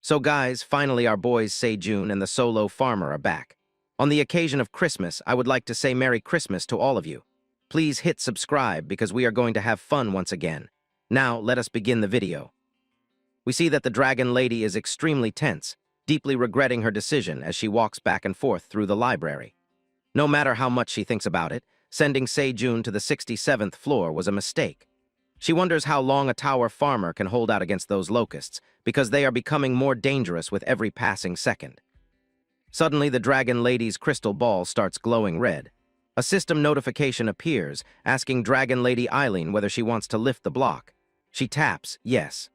So guys, finally our boys Sejun and the solo farmer are back. On the occasion of Christmas, I would like to say Merry Christmas to all of you. Please hit subscribe because we are going to have fun once again. Now, let us begin the video. We see that the dragon lady is extremely tense, deeply regretting her decision as she walks back and forth through the library. No matter how much she thinks about it, sending Sejun to the 67th floor was a mistake. She wonders how long a tower farmer can hold out against those locusts, because they are becoming more dangerous with every passing second. Suddenly, the dragon lady's crystal ball starts glowing red. A system notification appears, asking Dragon Lady Eileen whether she wants to lift the block. She taps, yes.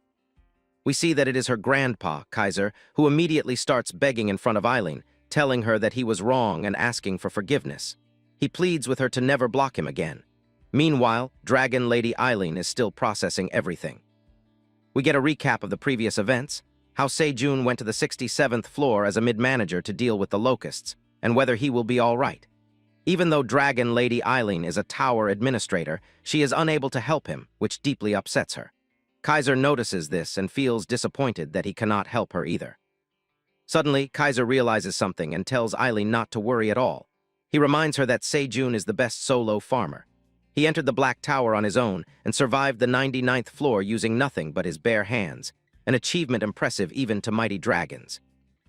We see that it is her grandpa, Kaiser, who immediately starts begging in front of Eileen, telling her that he was wrong and asking for forgiveness. He pleads with her to never block him again. Meanwhile, Dragon Lady Eileen is still processing everything. We get a recap of the previous events, how Sejun went to the 67th floor as a mid-manager to deal with the locusts, and whether he will be all right. Even though Dragon Lady Eileen is a tower administrator, she is unable to help him, which deeply upsets her. Kaiser notices this and feels disappointed that he cannot help her either. Suddenly, Kaiser realizes something and tells Eileen not to worry at all. He reminds her that Sejun is the best solo farmer. He entered the Black Tower on his own and survived the 99th floor using nothing but his bare hands, an achievement impressive even to mighty dragons.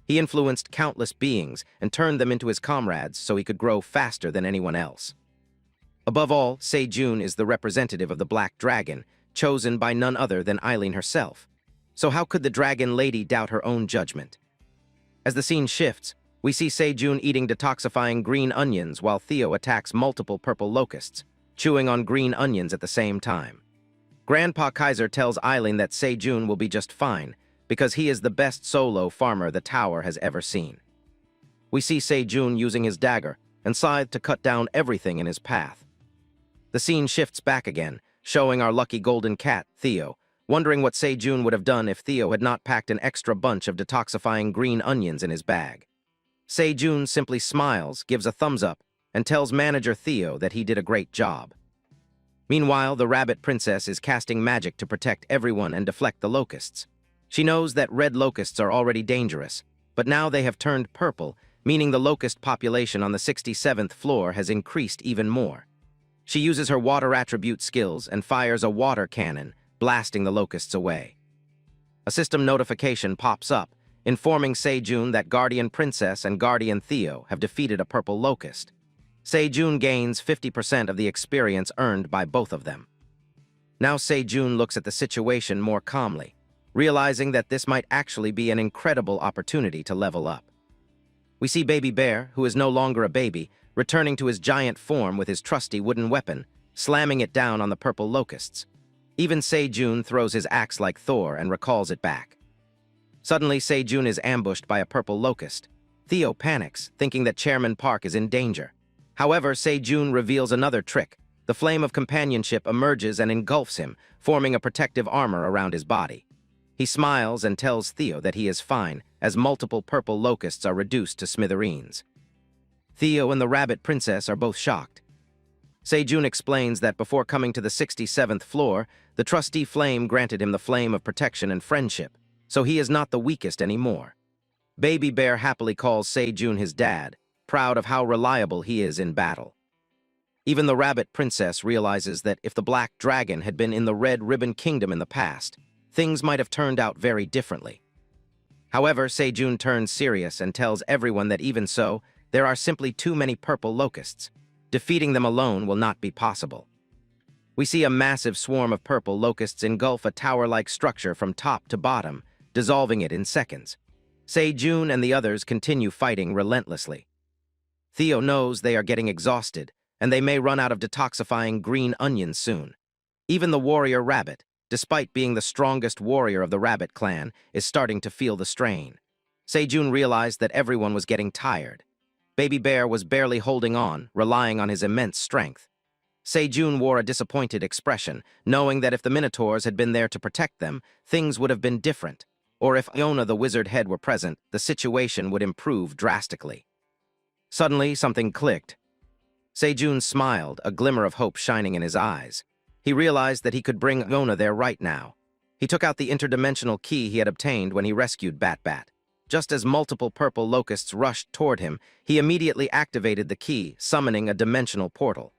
He influenced countless beings and turned them into his comrades so he could grow faster than anyone else. Above all, Sejun is the representative of the Black Dragon, chosen by none other than Eileen herself. So how could the Dragon Lady doubt her own judgment? As the scene shifts, we see Sejun eating detoxifying green onions while Theo attacks multiple purple locusts, chewing on green onions at the same time. Grandpa Kaiser tells Eileen that Sejun will be just fine, because he is the best solo farmer the tower has ever seen. We see Sejun using his dagger and scythe to cut down everything in his path. The scene shifts back again, showing our lucky golden cat, Theo, wondering what Sejun would have done if Theo had not packed an extra bunch of detoxifying green onions in his bag. Sejun simply smiles, gives a thumbs up, and tells manager Theo that he did a great job. Meanwhile, the rabbit princess is casting magic to protect everyone and deflect the locusts. She knows that red locusts are already dangerous, but now they have turned purple, meaning the locust population on the 67th floor has increased even more. She uses her water attribute skills and fires a water cannon, blasting the locusts away. A system notification pops up, informing Sejun that Guardian Princess and Guardian Theo have defeated a purple locust. Sejun gains 50% of the experience earned by both of them. Now Sejun looks at the situation more calmly, realizing that this might actually be an incredible opportunity to level up. We see Baby Bear, who is no longer a baby, returning to his giant form with his trusty wooden weapon, slamming it down on the purple locusts. Even Sejun throws his axe like Thor and recalls it back. Suddenly, Sejun is ambushed by a purple locust. Theo panics, thinking that Chairman Park is in danger. However, Sejun reveals another trick. The flame of companionship emerges and engulfs him, forming a protective armor around his body. He smiles and tells Theo that he is fine, as multiple purple locusts are reduced to smithereens. Theo and the rabbit princess are both shocked. Sejun explains that before coming to the 67th floor, the trustee flame granted him the flame of protection and friendship, so he is not the weakest anymore. Baby Bear happily calls Sejun his dad, proud of how reliable he is in battle. Even the rabbit princess realizes that if the Black Dragon had been in the Red Ribbon Kingdom in the past, things might have turned out very differently. However, Sejun turns serious and tells everyone that even so, there are simply too many purple locusts. Defeating them alone will not be possible. We see a massive swarm of purple locusts engulf a tower-like structure from top to bottom, dissolving it in seconds. Sejun and the others continue fighting relentlessly. Theo knows they are getting exhausted, and they may run out of detoxifying green onions soon. Even the warrior rabbit, despite being the strongest warrior of the rabbit clan, is starting to feel the strain. Sejun realized that everyone was getting tired. Baby Bear was barely holding on, relying on his immense strength. Sejun wore a disappointed expression, knowing that if the Minotaurs had been there to protect them, things would have been different. Or if Iona the wizard head were present, the situation would improve drastically. Suddenly, something clicked. Sejun smiled, a glimmer of hope shining in his eyes. He realized that he could bring Iona there right now. He took out the interdimensional key he had obtained when he rescued Bat-Bat. Just as multiple purple locusts rushed toward him, he immediately activated the key, summoning a dimensional portal.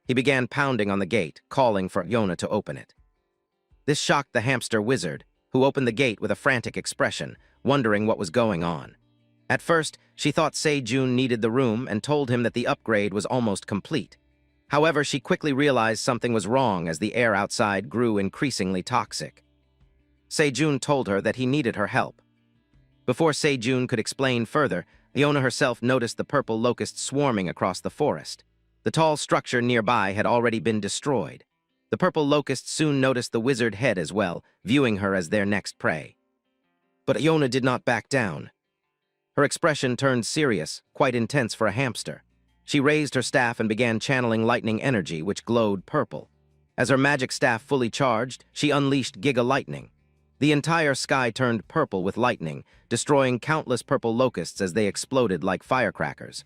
He began pounding on the gate, calling for Yona to open it. This shocked the hamster wizard, who opened the gate with a frantic expression, wondering what was going on. At first, she thought Se-jun needed the room and told him that the upgrade was almost complete. However, she quickly realized something was wrong as the air outside grew increasingly toxic. Se-jun told her that he needed her help. Before Se-jun could explain further, Iona herself noticed the purple locusts swarming across the forest. The tall structure nearby had already been destroyed. The purple locusts soon noticed the wizard head as well, viewing her as their next prey. But Iona did not back down. Her expression turned serious, quite intense for a hamster. She raised her staff and began channeling lightning energy, which glowed purple. As her magic staff fully charged, she unleashed Giga Lightning. The entire sky turned purple with lightning, destroying countless purple locusts as they exploded like firecrackers.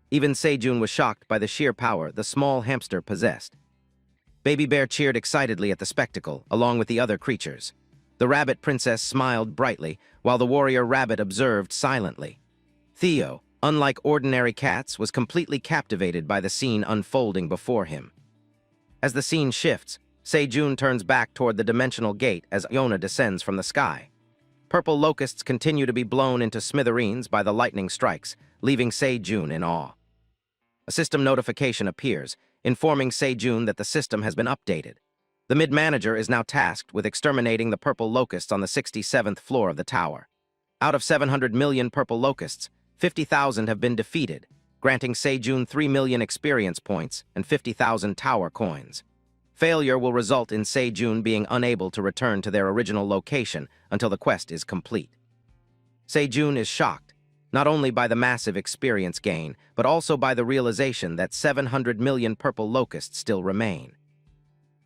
Even Se-jun was shocked by the sheer power the small hamster possessed. Baby Bear cheered excitedly at the spectacle, along with the other creatures. The rabbit princess smiled brightly, while the warrior rabbit observed silently. Theo, unlike ordinary cats, was completely captivated by the scene unfolding before him. As the scene shifts, Se-jun turns back toward the dimensional gate as Iona descends from the sky. Purple locusts continue to be blown into smithereens by the lightning strikes, leaving Se-jun in awe. A system notification appears, informing Se-jun that the system has been updated. The mid-manager is now tasked with exterminating the purple locusts on the 67th floor of the tower. Out of 700 million purple locusts, 50,000 have been defeated, granting Se-jun 3 million experience points and 50,000 tower coins. Failure will result in Se-jun being unable to return to their original location until the quest is complete. Se-jun is shocked, not only by the massive experience gain, but also by the realization that 700 million purple locusts still remain.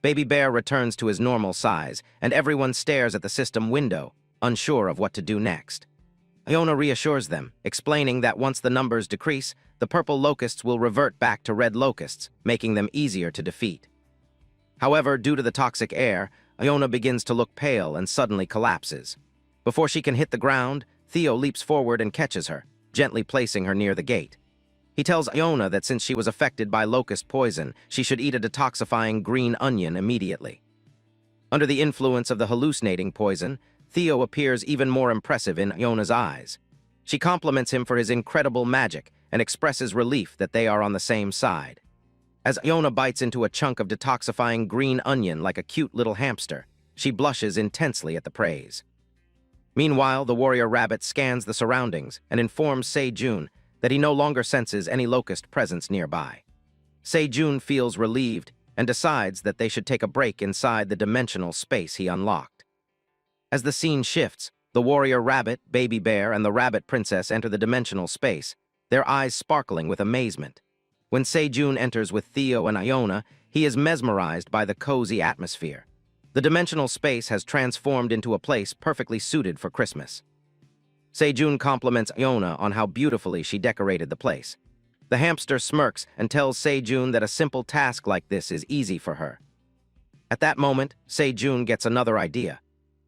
Baby Bear returns to his normal size, and everyone stares at the system window, unsure of what to do next. Iona reassures them, explaining that once the numbers decrease, the purple locusts will revert back to red locusts, making them easier to defeat. However, due to the toxic air, Iona begins to look pale and suddenly collapses. Before she can hit the ground, Theo leaps forward and catches her, gently placing her near the gate. He tells Iona that since she was affected by locust poison, she should eat a detoxifying green onion immediately. Under the influence of the hallucinating poison, Theo appears even more impressive in Iona's eyes. She compliments him for his incredible magic and expresses relief that they are on the same side. As Iona bites into a chunk of detoxifying green onion like a cute little hamster, she blushes intensely at the praise. Meanwhile, the warrior rabbit scans the surroundings and informs Se-jun that he no longer senses any locust presence nearby. Se-jun feels relieved and decides that they should take a break inside the dimensional space he unlocked. As the scene shifts, the warrior rabbit, Baby Bear, and the rabbit princess enter the dimensional space, their eyes sparkling with amazement. When Se-jun enters with Theo and Iona, he is mesmerized by the cozy atmosphere. The dimensional space has transformed into a place perfectly suited for Christmas. Se-jun compliments Iona on how beautifully she decorated the place. The hamster smirks and tells Se-jun that a simple task like this is easy for her. At that moment, Se-jun gets another idea.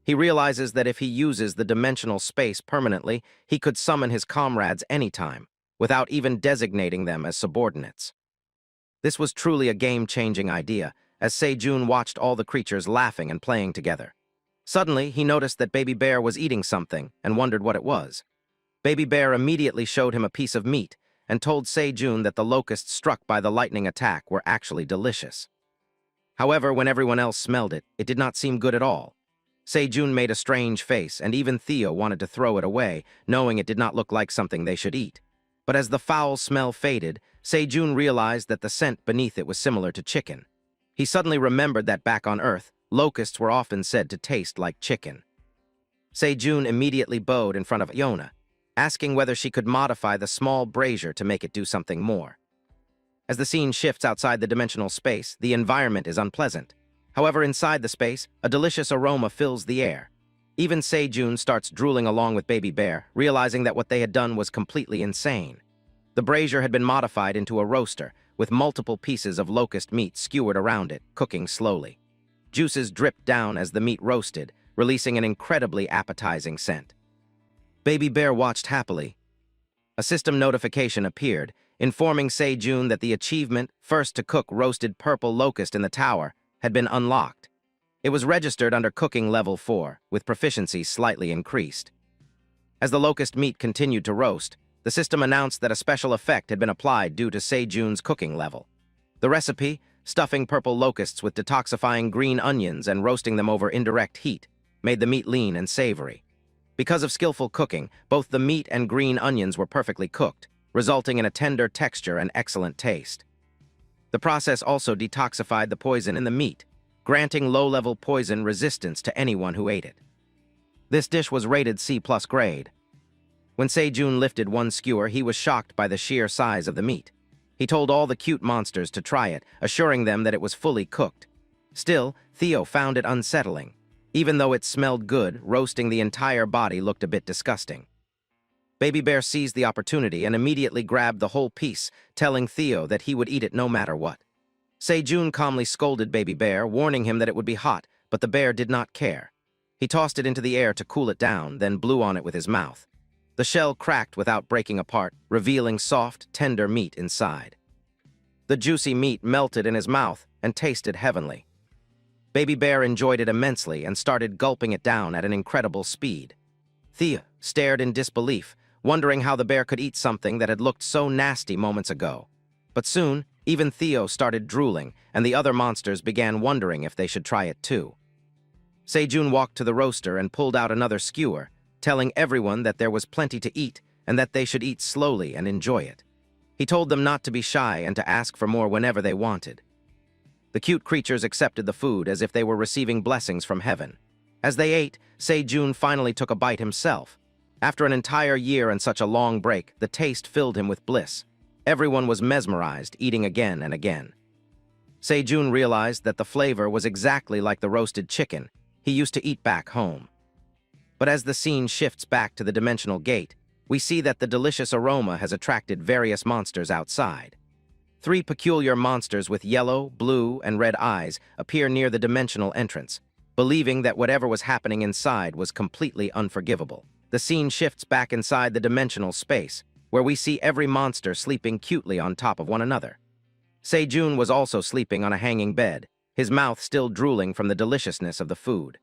He realizes that if he uses the dimensional space permanently, he could summon his comrades anytime, without even designating them as subordinates. This was truly a game-changing idea, as Se-jun watched all the creatures laughing and playing together. Suddenly, he noticed that Baby Bear was eating something and wondered what it was. Baby Bear immediately showed him a piece of meat and told Se-jun that the locusts struck by the lightning attack were actually delicious. However, when everyone else smelled it, it did not seem good at all. Se-jun made a strange face, and even Theo wanted to throw it away, knowing it did not look like something they should eat. But as the foul smell faded, Se-jun realized that the scent beneath it was similar to chicken. He suddenly remembered that back on Earth, locusts were often said to taste like chicken. Se-jun immediately bowed in front of Iona, asking whether she could modify the small brazier to make it do something more. As the scene shifts outside the dimensional space, the environment is unpleasant. However, inside the space, a delicious aroma fills the air. Even Se-jun starts drooling along with Baby Bear, realizing that what they had done was completely insane. The brazier had been modified into a roaster, with multiple pieces of locust meat skewered around it, cooking slowly. Juices dripped down as the meat roasted, releasing an incredibly appetizing scent. Baby Bear watched happily. A system notification appeared, informing Se-jun that the achievement, first to cook roasted purple locust in the tower, had been unlocked. It was registered under cooking level 4, with proficiency slightly increased. As the locust meat continued to roast, the system announced that a special effect had been applied due to Se-jun's cooking level. The recipe, stuffing purple locusts with detoxifying green onions and roasting them over indirect heat, made the meat lean and savory. Because of skillful cooking, both the meat and green onions were perfectly cooked, resulting in a tender texture and excellent taste. The process also detoxified the poison in the meat, granting low-level poison resistance to anyone who ate it. This dish was rated C+ grade. When Se-jun lifted one skewer, he was shocked by the sheer size of the meat. He told all the cute monsters to try it, assuring them that it was fully cooked. Still, Theo found it unsettling. Even though it smelled good, roasting the entire body looked a bit disgusting. Baby Bear seized the opportunity and immediately grabbed the whole piece, telling Theo that he would eat it no matter what. Se-jun calmly scolded Baby Bear, warning him that it would be hot, but the bear did not care. He tossed it into the air to cool it down, then blew on it with his mouth. The shell cracked without breaking apart, revealing soft, tender meat inside. The juicy meat melted in his mouth and tasted heavenly. Baby Bear enjoyed it immensely and started gulping it down at an incredible speed. Thea stared in disbelief, wondering how the bear could eat something that had looked so nasty moments ago. But soon, even Theo started drooling, and the other monsters began wondering if they should try it too. Se-jun walked to the roaster and pulled out another skewer, telling everyone that there was plenty to eat and that they should eat slowly and enjoy it. He told them not to be shy and to ask for more whenever they wanted. The cute creatures accepted the food as if they were receiving blessings from heaven. As they ate, Se-jun finally took a bite himself. After an entire year and such a long break, the taste filled him with bliss. Everyone was mesmerized, eating again and again. Se-jun realized that the flavor was exactly like the roasted chicken he used to eat back home. But as the scene shifts back to the dimensional gate, we see that the delicious aroma has attracted various monsters outside. 3 peculiar monsters with yellow, blue, and red eyes appear near the dimensional entrance, believing that whatever was happening inside was completely unforgivable. The scene shifts back inside the dimensional space, where we see every monster sleeping cutely on top of one another. Se-jun was also sleeping on a hanging bed, his mouth still drooling from the deliciousness of the food.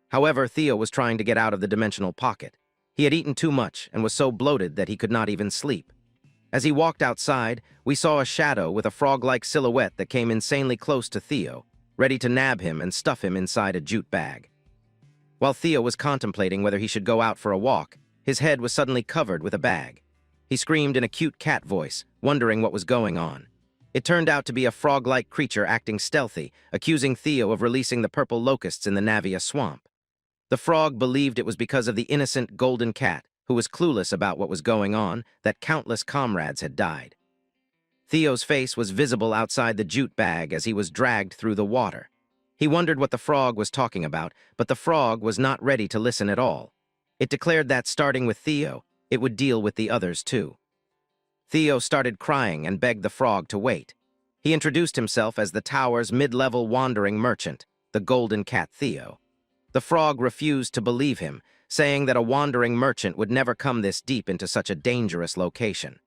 However, Theo was trying to get out of the dimensional pocket. He had eaten too much and was so bloated that he could not even sleep. As he walked outside, we saw a shadow with a frog-like silhouette that came insanely close to Theo, ready to nab him and stuff him inside a jute bag. While Theo was contemplating whether he should go out for a walk, his head was suddenly covered with a bag. He screamed in a cute cat voice, wondering what was going on. It turned out to be a frog-like creature acting stealthy, accusing Theo of releasing the purple locusts in the Navia swamp. The frog believed it was because of the innocent golden cat, who was clueless about what was going on, that countless comrades had died. Theo's face was visible outside the jute bag as he was dragged through the water. He wondered what the frog was talking about, but the frog was not ready to listen at all. It declared that, starting with Theo, it would deal with the others too. Theo started crying and begged the frog to wait. He introduced himself as the tower's mid-level wandering merchant, the golden cat Theo. The frog refused to believe him, saying that a wandering merchant would never come this deep into such a dangerous location.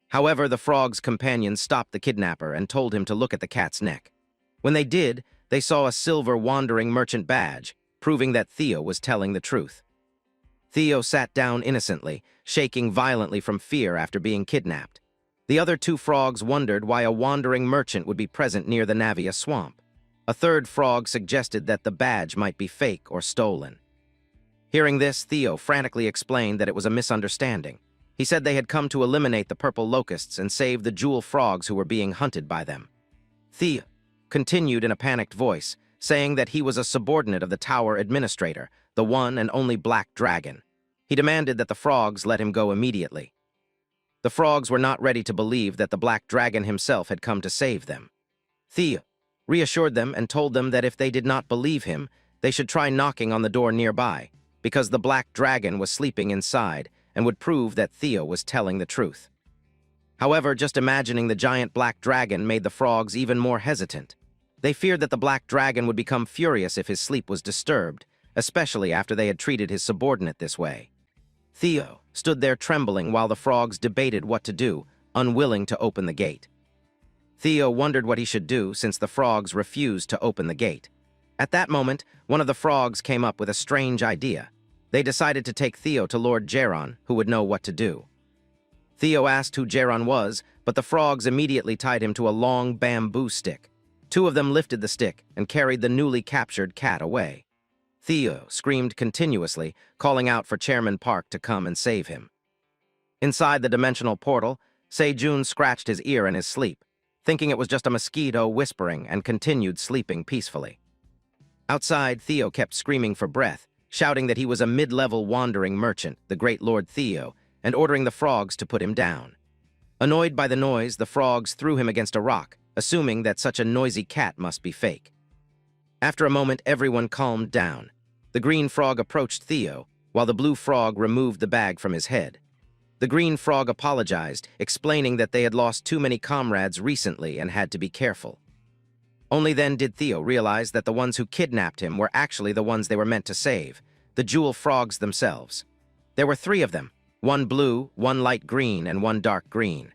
However, the frog's companions stopped the kidnapper and told him to look at the cat's neck. When they did, they saw a silver wandering merchant badge, proving that Theo was telling the truth. Theo sat down innocently, shaking violently from fear after being kidnapped. The other 2 frogs wondered why a wandering merchant would be present near the Navia swamp. A third frog suggested that the badge might be fake or stolen. Hearing this, Theo frantically explained that it was a misunderstanding. He said they had come to eliminate the purple locusts and save the jewel frogs who were being hunted by them. Theo continued in a panicked voice, saying that he was a subordinate of the tower administrator, the one and only black dragon. He demanded that the frogs let him go immediately. The frogs were not ready to believe that the black dragon himself had come to save them. Theo reassured them and told them that if they did not believe him, they should try knocking on the door nearby, because the black dragon was sleeping inside and would prove that Theo was telling the truth. However, just imagining the giant black dragon made the frogs even more hesitant. They feared that the black dragon would become furious if his sleep was disturbed, especially after they had treated his subordinate this way. Theo stood there trembling while the frogs debated what to do, unwilling to open the gate. Theo wondered what he should do since the frogs refused to open the gate. At that moment, one of the frogs came up with a strange idea. They decided to take Theo to Lord Geron, who would know what to do. Theo asked who Geron was, but the frogs immediately tied him to a long bamboo stick. Two of them lifted the stick and carried the newly captured cat away. Theo screamed continuously, calling out for Chairman Park to come and save him. Inside the dimensional portal, Sejun scratched his ear in his sleep, thinking it was just a mosquito whispering, and continued sleeping peacefully. Outside, Theo kept screaming for breath, shouting that he was a mid-level wandering merchant, the great Lord Theo, and ordering the frogs to put him down. Annoyed by the noise, the frogs threw him against a rock, assuming that such a noisy cat must be fake. After a moment, everyone calmed down. The green frog approached Theo, while the blue frog removed the bag from his head. The green frog apologized, explaining that they had lost too many comrades recently and had to be careful. Only then did Theo realize that the ones who kidnapped him were actually the ones they were meant to save, the jewel frogs themselves. There were 3 of them, one blue, one light green, and one dark green.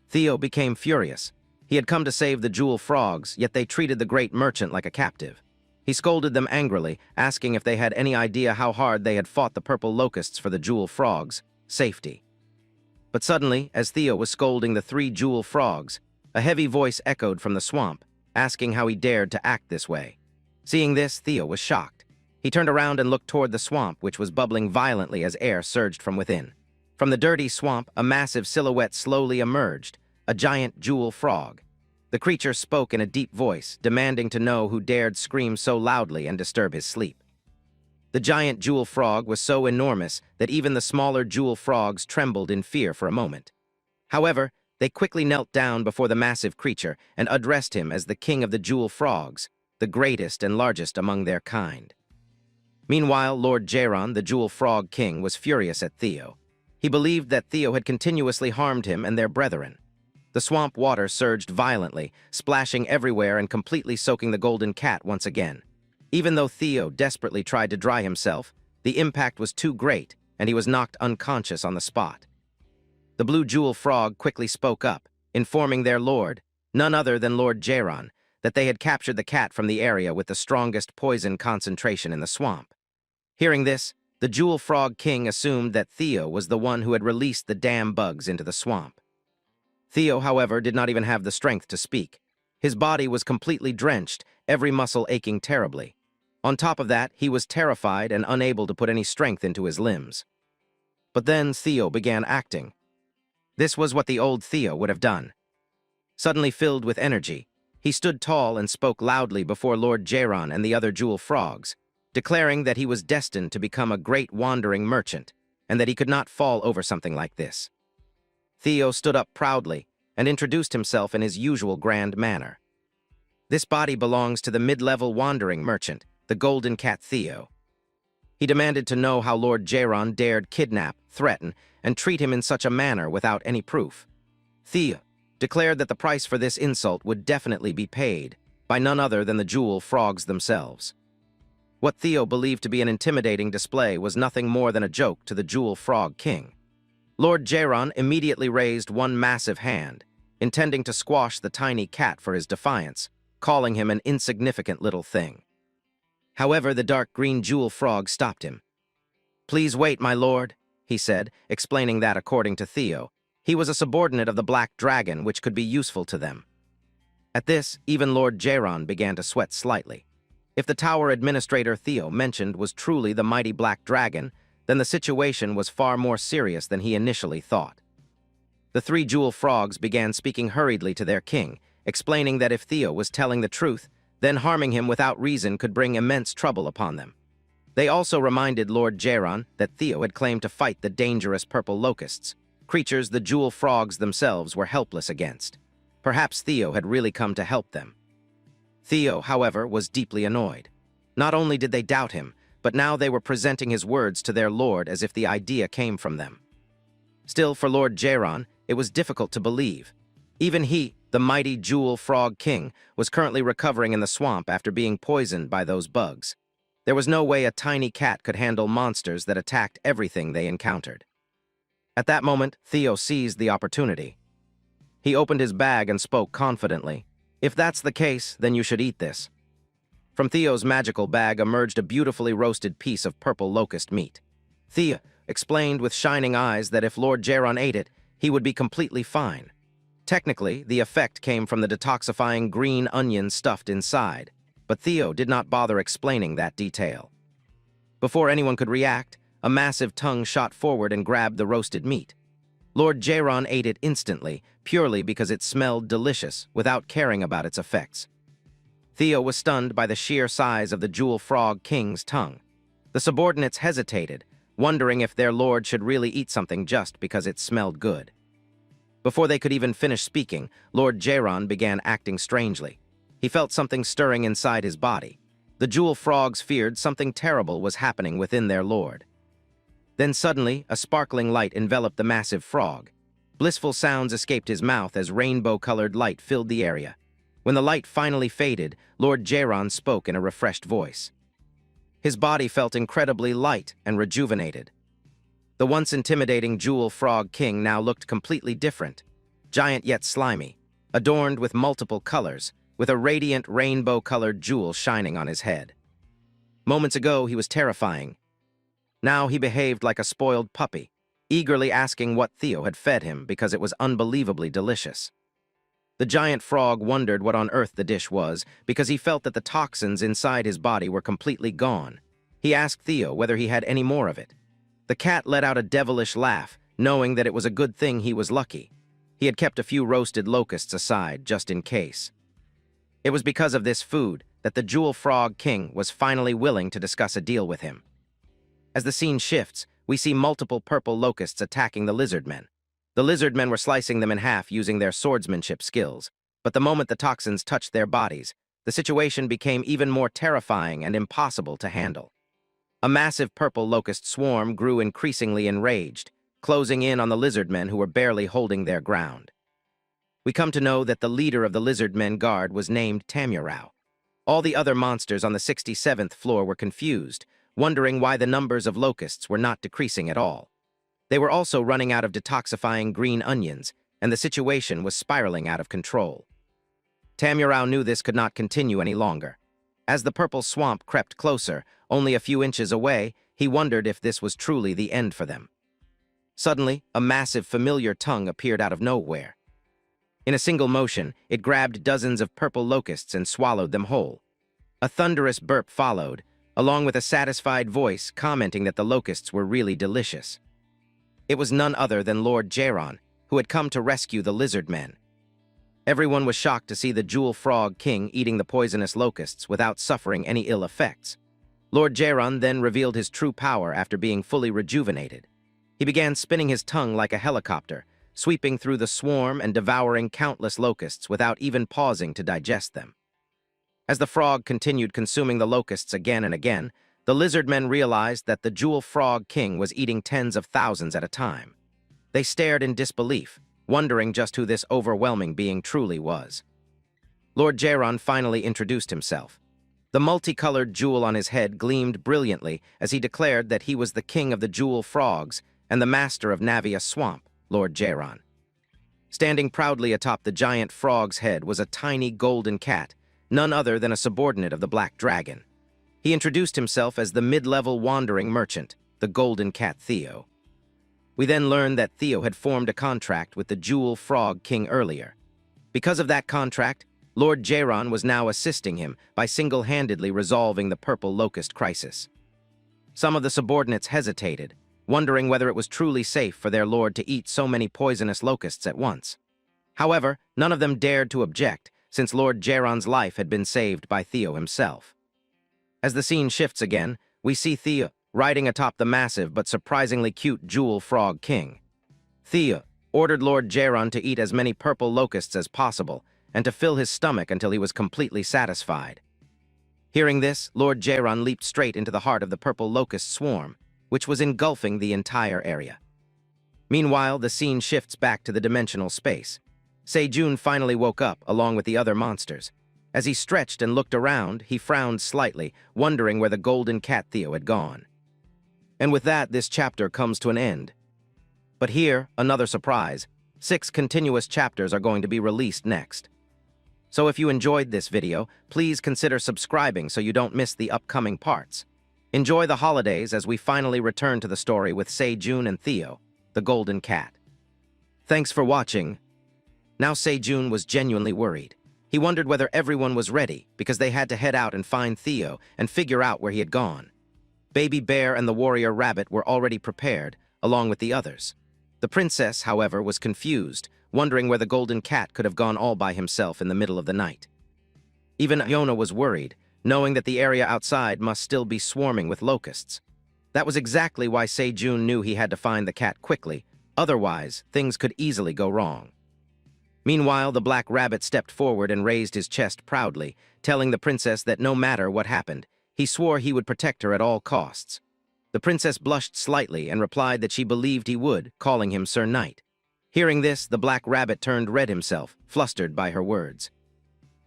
Theo became furious. He had come to save the jewel frogs, yet they treated the great merchant like a captive. He scolded them angrily, asking if they had any idea how hard they had fought the purple locusts for the jewel frogs' safety. But suddenly, as Theo was scolding the 3 jewel frogs, a heavy voice echoed from the swamp, asking how he dared to act this way. Seeing this, Theo was shocked. He turned around and looked toward the swamp, which was bubbling violently as air surged from within. From the dirty swamp, a massive silhouette slowly emerged, a giant jewel frog. The creature spoke in a deep voice, demanding to know who dared scream so loudly and disturb his sleep. The giant jewel frog was so enormous that even the smaller jewel frogs trembled in fear for a moment. However, they quickly knelt down before the massive creature and addressed him as the king of the jewel frogs, the greatest and largest among their kind. Meanwhile, Lord Geron, the jewel frog king, was furious at Theo. He believed that Theo had continuously harmed him and their brethren. The swamp water surged violently, splashing everywhere and completely soaking the golden cat once again. Even though Theo desperately tried to dry himself, the impact was too great, and he was knocked unconscious on the spot. The blue jewel frog quickly spoke up, informing their lord, none other than Lord Geron, that they had captured the cat from the area with the strongest poison concentration in the swamp. Hearing this, the jewel frog king assumed that Theo was the one who had released the damn bugs into the swamp. Theo, however, did not even have the strength to speak. His body was completely drenched, every muscle aching terribly. On top of that, he was terrified and unable to put any strength into his limbs. But then Theo began acting. This was what the old Theo would have done. Suddenly filled with energy, he stood tall and spoke loudly before Lord Geron and the other jewel frogs, declaring that he was destined to become a great wandering merchant, and that he could not fall over something like this. Theo stood up proudly and introduced himself in his usual grand manner. This body belongs to the mid-level wandering merchant, the Golden Cat Theo. He demanded to know how Lord Geron dared kidnap, threaten, and treat him in such a manner without any proof. Theo declared that the price for this insult would definitely be paid by none other than the jewel frogs themselves. What Theo believed to be an intimidating display was nothing more than a joke to the jewel frog king. Lord Geron immediately raised one massive hand, intending to squash the tiny cat for his defiance, calling him an insignificant little thing. However, the dark green jewel frog stopped him. "Please wait, my lord," he said, explaining that, according to Theo, he was a subordinate of the Black Dragon, which could be useful to them. At this, even Lord Geron began to sweat slightly. If the tower administrator Theo mentioned was truly the mighty Black Dragon, then the situation was far more serious than he initially thought. The 3 jewel frogs began speaking hurriedly to their king, explaining that if Theo was telling the truth, then harming him without reason could bring immense trouble upon them. They also reminded Lord Geron that Theo had claimed to fight the dangerous purple locusts, creatures the jewel frogs themselves were helpless against. Perhaps Theo had really come to help them. Theo, however, was deeply annoyed. Not only did they doubt him, but now they were presenting his words to their lord as if the idea came from them. Still, for Lord Geron, it was difficult to believe. Even he, the mighty jewel frog king, was currently recovering in the swamp after being poisoned by those bugs. There was no way a tiny cat could handle monsters that attacked everything they encountered. At that moment, Theo seized the opportunity. He opened his bag and spoke confidently. "If that's the case, then you should eat this." From Theo's magical bag emerged a beautifully roasted piece of purple locust meat. Theo explained with shining eyes that if Lord Geron ate it, he would be completely fine. Technically, the effect came from the detoxifying green onion stuffed inside, but Theo did not bother explaining that detail. Before anyone could react, a massive tongue shot forward and grabbed the roasted meat. Lord Geron ate it instantly, purely because it smelled delicious, without caring about its effects. Theo was stunned by the sheer size of the Jewel Frog King's tongue. The subordinates hesitated, wondering if their lord should really eat something just because it smelled good. Before they could even finish speaking, Lord Geron began acting strangely. He felt something stirring inside his body. The Jewel Frogs feared something terrible was happening within their lord. Then suddenly, a sparkling light enveloped the massive frog. Blissful sounds escaped his mouth as rainbow-colored light filled the area. When the light finally faded, Lord Geron spoke in a refreshed voice. His body felt incredibly light and rejuvenated. The once intimidating Jewel Frog King now looked completely different, giant yet slimy, adorned with multiple colors, with a radiant rainbow-colored jewel shining on his head. Moments ago, he was terrifying. Now he behaved like a spoiled puppy, eagerly asking what Theo had fed him because it was unbelievably delicious. The giant frog wondered what on earth the dish was because he felt that the toxins inside his body were completely gone. He asked Theo whether he had any more of it. The cat let out a devilish laugh, knowing that it was a good thing he was lucky. He had kept a few roasted locusts aside, just in case. It was because of this food that the Jewel Frog King was finally willing to discuss a deal with him. As the scene shifts, we see multiple purple locusts attacking the lizard men. The lizard men were slicing them in half using their swordsmanship skills, but the moment the toxins touched their bodies, the situation became even more terrifying and impossible to handle. A massive purple locust swarm grew increasingly enraged, closing in on the lizard men who were barely holding their ground. We come to know that the leader of the lizard men guard was named Tamurao. All the other monsters on the 67th floor were confused, wondering why the numbers of locusts were not decreasing at all. They were also running out of detoxifying green onions, and the situation was spiraling out of control. Tamurao knew this could not continue any longer. As the purple swamp crept closer, only a few inches away, he wondered if this was truly the end for them. Suddenly, a massive familiar tongue appeared out of nowhere. In a single motion, it grabbed dozens of purple locusts and swallowed them whole. A thunderous burp followed, along with a satisfied voice commenting that the locusts were really delicious. It was none other than Lord Geron, who had come to rescue the lizard men. Everyone was shocked to see the Jewel Frog King eating the poisonous locusts without suffering any ill effects. Lord Geron then revealed his true power after being fully rejuvenated. He began spinning his tongue like a helicopter, sweeping through the swarm and devouring countless locusts without even pausing to digest them. As the frog continued consuming the locusts again and again, the lizard men realized that the Jewel Frog King was eating tens of thousands at a time. They stared in disbelief, wondering just who this overwhelming being truly was. Lord Geron finally introduced himself. The multicolored jewel on his head gleamed brilliantly as he declared that he was the king of the Jewel Frogs and the master of Navia Swamp, Lord Geron. Standing proudly atop the giant frog's head was a tiny golden cat, none other than a subordinate of the Black Dragon. He introduced himself as the mid-level wandering merchant, the Golden Cat Theo. We then learned that Theo had formed a contract with the Jewel Frog King earlier. Because of that contract, Lord Geron was now assisting him by single-handedly resolving the purple locust crisis. Some of the subordinates hesitated, wondering whether it was truly safe for their lord to eat so many poisonous locusts at once. However, none of them dared to object, since Lord Geron's life had been saved by Theo himself. As the scene shifts again, we see Theo riding atop the massive but surprisingly cute Jewel Frog King. Theo ordered Lord Geron to eat as many purple locusts as possible and to fill his stomach until he was completely satisfied. Hearing this, Lord Geron leaped straight into the heart of the purple locust swarm, which was engulfing the entire area. Meanwhile, the scene shifts back to the dimensional space. Sejun finally woke up along with the other monsters. As he stretched and looked around, he frowned slightly, wondering where the golden cat Theo had gone. And with that, this chapter comes to an end. But here, another surprise. 6 continuous chapters are going to be released next. So if you enjoyed this video, please consider subscribing so you don't miss the upcoming parts. Enjoy the holidays as we finally return to the story with Se-jun and Theo, the golden cat. Thanks for watching. Now Se-jun was genuinely worried. He wondered whether everyone was ready, because they had to head out and find Theo and figure out where he had gone. Baby Bear and the warrior rabbit were already prepared, along with the others. The princess, however, was confused, wondering where the golden cat could have gone all by himself in the middle of the night. Even Iona was worried, knowing that the area outside must still be swarming with locusts. That was exactly why Se-jun knew he had to find the cat quickly, otherwise things could easily go wrong. Meanwhile, the black rabbit stepped forward and raised his chest proudly, telling the princess that no matter what happened, he swore he would protect her at all costs. The princess blushed slightly and replied that she believed he would, calling him Sir Knight. Hearing this, the black rabbit turned red himself, flustered by her words.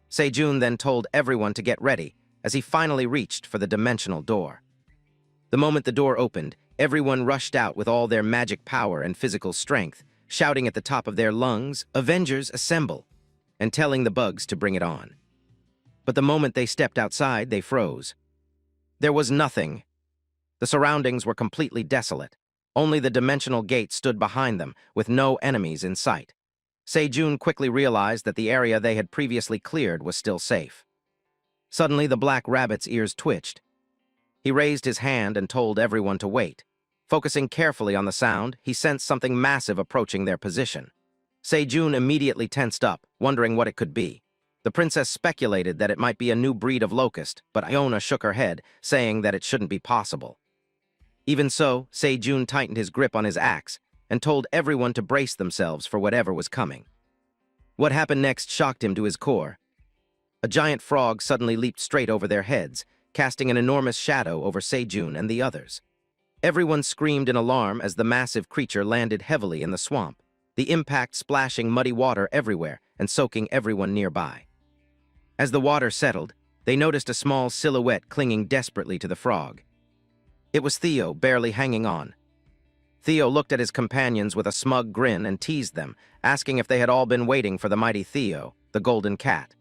Se-jun then told everyone to get ready, as he finally reached for the dimensional door. The moment the door opened, everyone rushed out with all their magic power and physical strength, shouting at the top of their lungs, "Avengers, assemble!" and telling the bugs to bring it on. But the moment they stepped outside, they froze. There was nothing. The surroundings were completely desolate. Only the dimensional gate stood behind them, with no enemies in sight. Se-jun quickly realized that the area they had previously cleared was still safe. Suddenly, the black rabbit's ears twitched. He raised his hand and told everyone to wait. Focusing carefully on the sound, he sensed something massive approaching their position. Se-jun immediately tensed up, wondering what it could be. The princess speculated that it might be a new breed of locust, but Iona shook her head, saying that it shouldn't be possible. Even so, Se-jun tightened his grip on his axe and told everyone to brace themselves for whatever was coming. What happened next shocked him to his core. A giant frog suddenly leaped straight over their heads, casting an enormous shadow over Se-jun and the others. Everyone screamed in alarm as the massive creature landed heavily in the swamp, the impact splashing muddy water everywhere and soaking everyone nearby. As the water settled, they noticed a small silhouette clinging desperately to the frog. It was Theo, barely hanging on. Theo looked at his companions with a smug grin and teased them, asking if they had all been waiting for the mighty Theo, the golden cat.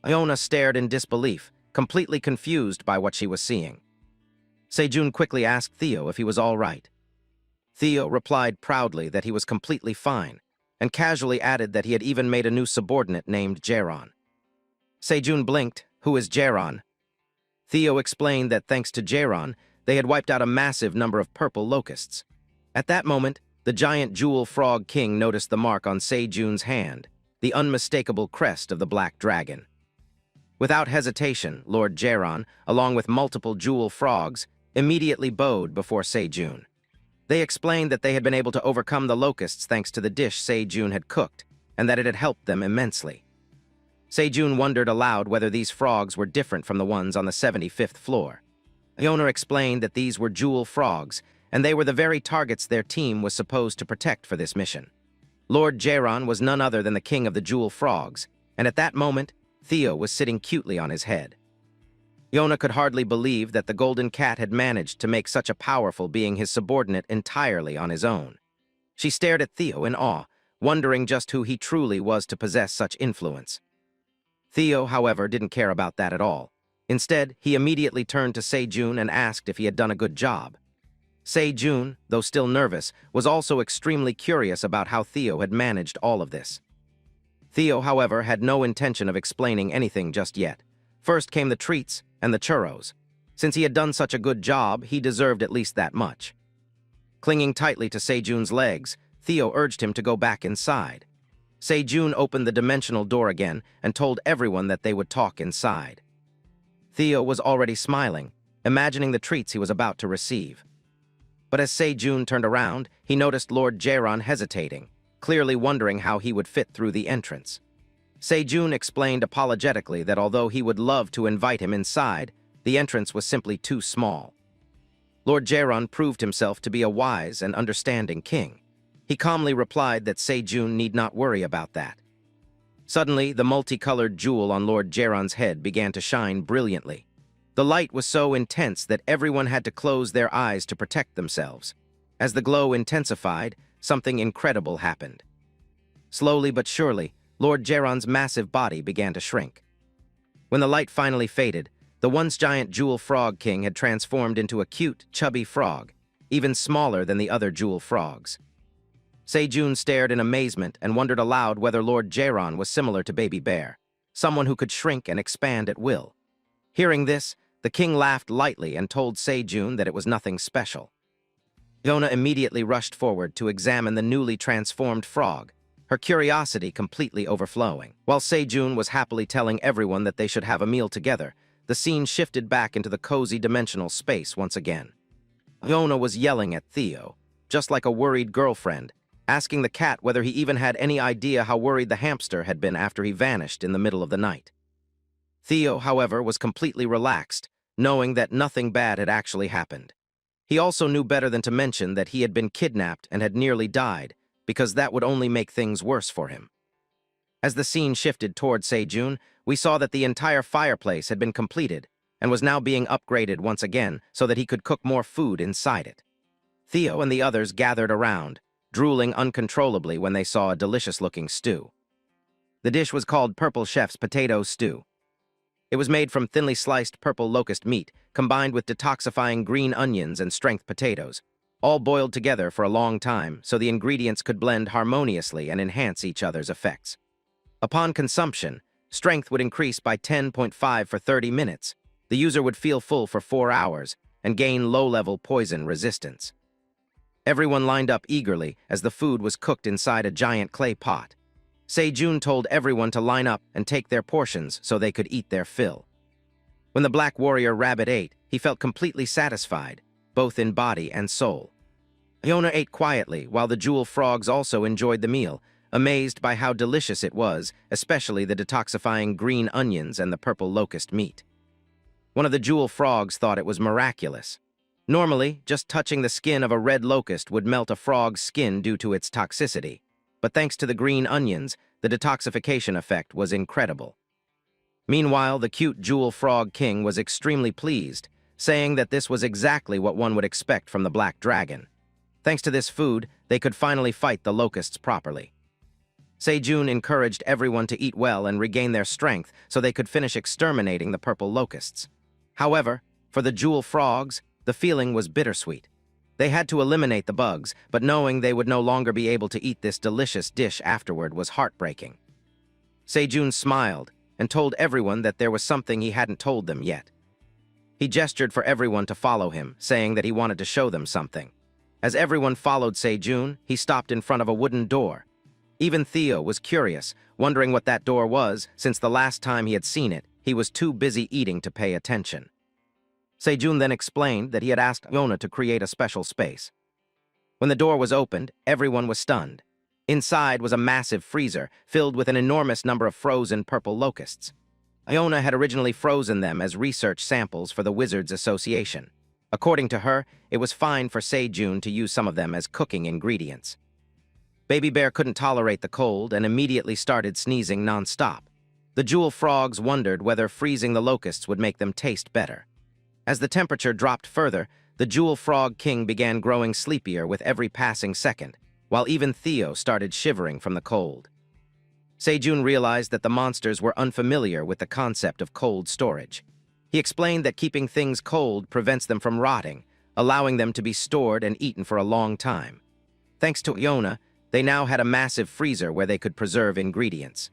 Iona stared in disbelief, completely confused by what she was seeing. Se-jun quickly asked Theo if he was all right. Theo replied proudly that he was completely fine, and casually added that he had even made a new subordinate named Jaron. Se-jun blinked. Who is Jaron? Theo explained that thanks to Jaron, they had wiped out a massive number of purple locusts. At that moment, the giant jewel frog king noticed the mark on Se-jun's hand, the unmistakable crest of the black dragon. Without hesitation, Lord Jaron, along with multiple jewel frogs, immediately bowed before Se-jun. They explained that they had been able to overcome the locusts thanks to the dish Se-jun had cooked, and that it had helped them immensely. Se-jun wondered aloud whether these frogs were different from the ones on the 75th floor. Iona explained that these were jewel frogs, and they were the very targets their team was supposed to protect for this mission. Lord Jaron was none other than the king of the jewel frogs, and at that moment, Theo was sitting cutely on his head. Iona could hardly believe that the golden cat had managed to make such a powerful being his subordinate entirely on his own. She stared at Theo in awe, wondering just who he truly was to possess such influence. Theo, however, didn't care about that at all. Instead, he immediately turned to Se-jun and asked if he had done a good job. Se-jun, though still nervous, was also extremely curious about how Theo had managed all of this. Theo, however, had no intention of explaining anything just yet. First came the treats and the churros. Since he had done such a good job, he deserved at least that much. Clinging tightly to Se-jun's legs, Theo urged him to go back inside. Se-jun opened the dimensional door again and told everyone that they would talk inside. Theo was already smiling, imagining the treats he was about to receive. But as Se-jun turned around, he noticed Lord Jaron hesitating, clearly wondering how he would fit through the entrance. Se-jun explained apologetically that although he would love to invite him inside, the entrance was simply too small. Lord Jaron proved himself to be a wise and understanding king. He calmly replied that Se-jun need not worry about that. Suddenly, the multicolored jewel on Lord Geron's head began to shine brilliantly. The light was so intense that everyone had to close their eyes to protect themselves. As the glow intensified, something incredible happened. Slowly but surely, Lord Geron's massive body began to shrink. When the light finally faded, the once giant Jewel Frog King had transformed into a cute, chubby frog, even smaller than the other Jewel Frogs. Sejun stared in amazement and wondered aloud whether Lord Geron was similar to Baby Bear, someone who could shrink and expand at will. Hearing this, the king laughed lightly and told Sejun that it was nothing special. Yona immediately rushed forward to examine the newly transformed frog, her curiosity completely overflowing. While Sejun was happily telling everyone that they should have a meal together, the scene shifted back into the cozy dimensional space once again. Yona was yelling at Theo, just like a worried girlfriend, asking the cat whether he even had any idea how worried the hamster had been after he vanished in the middle of the night. Theo, however, was completely relaxed, knowing that nothing bad had actually happened. He also knew better than to mention that he had been kidnapped and had nearly died, because that would only make things worse for him. As the scene shifted toward Sejun, we saw that the entire fireplace had been completed and was now being upgraded once again so that he could cook more food inside it. Theo and the others gathered around, drooling uncontrollably when they saw a delicious-looking stew. The dish was called Purple Chef's Potato Stew. It was made from thinly sliced purple locust meat, combined with detoxifying green onions and strength potatoes, all boiled together for a long time so the ingredients could blend harmoniously and enhance each other's effects. Upon consumption, strength would increase by 10.5 for 30 minutes, the user would feel full for 4 hours, and gain low-level poison resistance. Everyone lined up eagerly as the food was cooked inside a giant clay pot. Sejun told everyone to line up and take their portions so they could eat their fill. When the Black Warrior Rabbit ate, he felt completely satisfied, both in body and soul. Yona ate quietly while the Jewel Frogs also enjoyed the meal, amazed by how delicious it was, especially the detoxifying green onions and the purple locust meat. One of the Jewel Frogs thought it was miraculous. Normally, just touching the skin of a red locust would melt a frog's skin due to its toxicity, but thanks to the green onions, the detoxification effect was incredible. Meanwhile, the cute Jewel Frog King was extremely pleased, saying that this was exactly what one would expect from the Black Dragon. Thanks to this food, they could finally fight the locusts properly. Sejun encouraged everyone to eat well and regain their strength so they could finish exterminating the purple locusts. However, for the Jewel Frogs, the feeling was bittersweet. They had to eliminate the bugs, but knowing they would no longer be able to eat this delicious dish afterward was heartbreaking. Sejun smiled and told everyone that there was something he hadn't told them yet. He gestured for everyone to follow him, saying that he wanted to show them something. As everyone followed Sejun, he stopped in front of a wooden door. Even Theo was curious, wondering what that door was, since the last time he had seen it, he was too busy eating to pay attention. Sejun then explained that he had asked Yona to create a special space. When the door was opened, everyone was stunned. Inside was a massive freezer, filled with an enormous number of frozen purple locusts. Yona had originally frozen them as research samples for the Wizards Association. According to her, it was fine for Sejun to use some of them as cooking ingredients. Baby Bear couldn't tolerate the cold and immediately started sneezing non-stop. The Jewel Frogs wondered whether freezing the locusts would make them taste better. As the temperature dropped further, the Jewel Frog King began growing sleepier with every passing second, while even Theo started shivering from the cold. Sejun realized that the monsters were unfamiliar with the concept of cold storage. He explained that keeping things cold prevents them from rotting, allowing them to be stored and eaten for a long time. Thanks to Yona, they now had a massive freezer where they could preserve ingredients.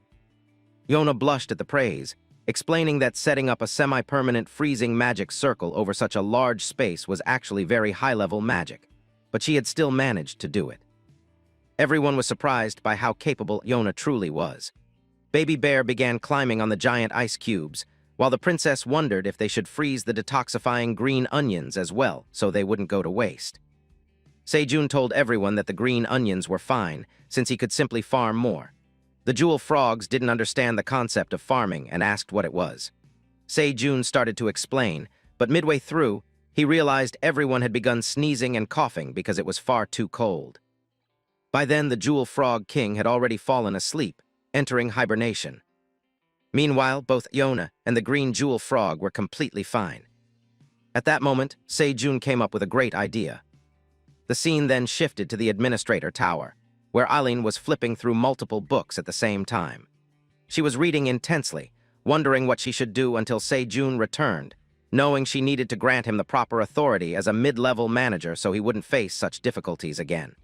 Yona blushed at the praise, explaining that setting up a semi-permanent freezing magic circle over such a large space was actually very high-level magic, but she had still managed to do it. Everyone was surprised by how capable Yona truly was. Baby Bear began climbing on the giant ice cubes, while the princess wondered if they should freeze the detoxifying green onions as well so they wouldn't go to waste. Sejun told everyone that the green onions were fine, since he could simply farm more. The Jewel Frogs didn't understand the concept of farming and asked what it was. Sejun started to explain, but midway through, he realized everyone had begun sneezing and coughing because it was far too cold. By then, the Jewel Frog King had already fallen asleep, entering hibernation. Meanwhile, both Yona and the green jewel frog were completely fine. At that moment, Sejun came up with a great idea. The scene then shifted to the administrator tower, where Eileen was flipping through multiple books at the same time. She was reading intensely, wondering what she should do until Sejun returned, knowing she needed to grant him the proper authority as a mid-level manager so he wouldn't face such difficulties again.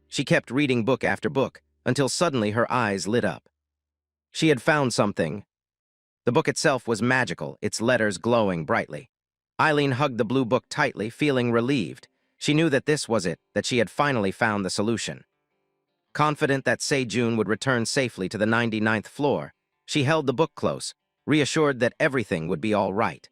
She kept reading book after book until suddenly her eyes lit up. She had found something. The book itself was magical, its letters glowing brightly. Eileen hugged the blue book tightly, feeling relieved. She knew that this was it, that she had finally found the solution. Confident that Sejun would return safely to the 99th floor, she held the book close, reassured that everything would be all right.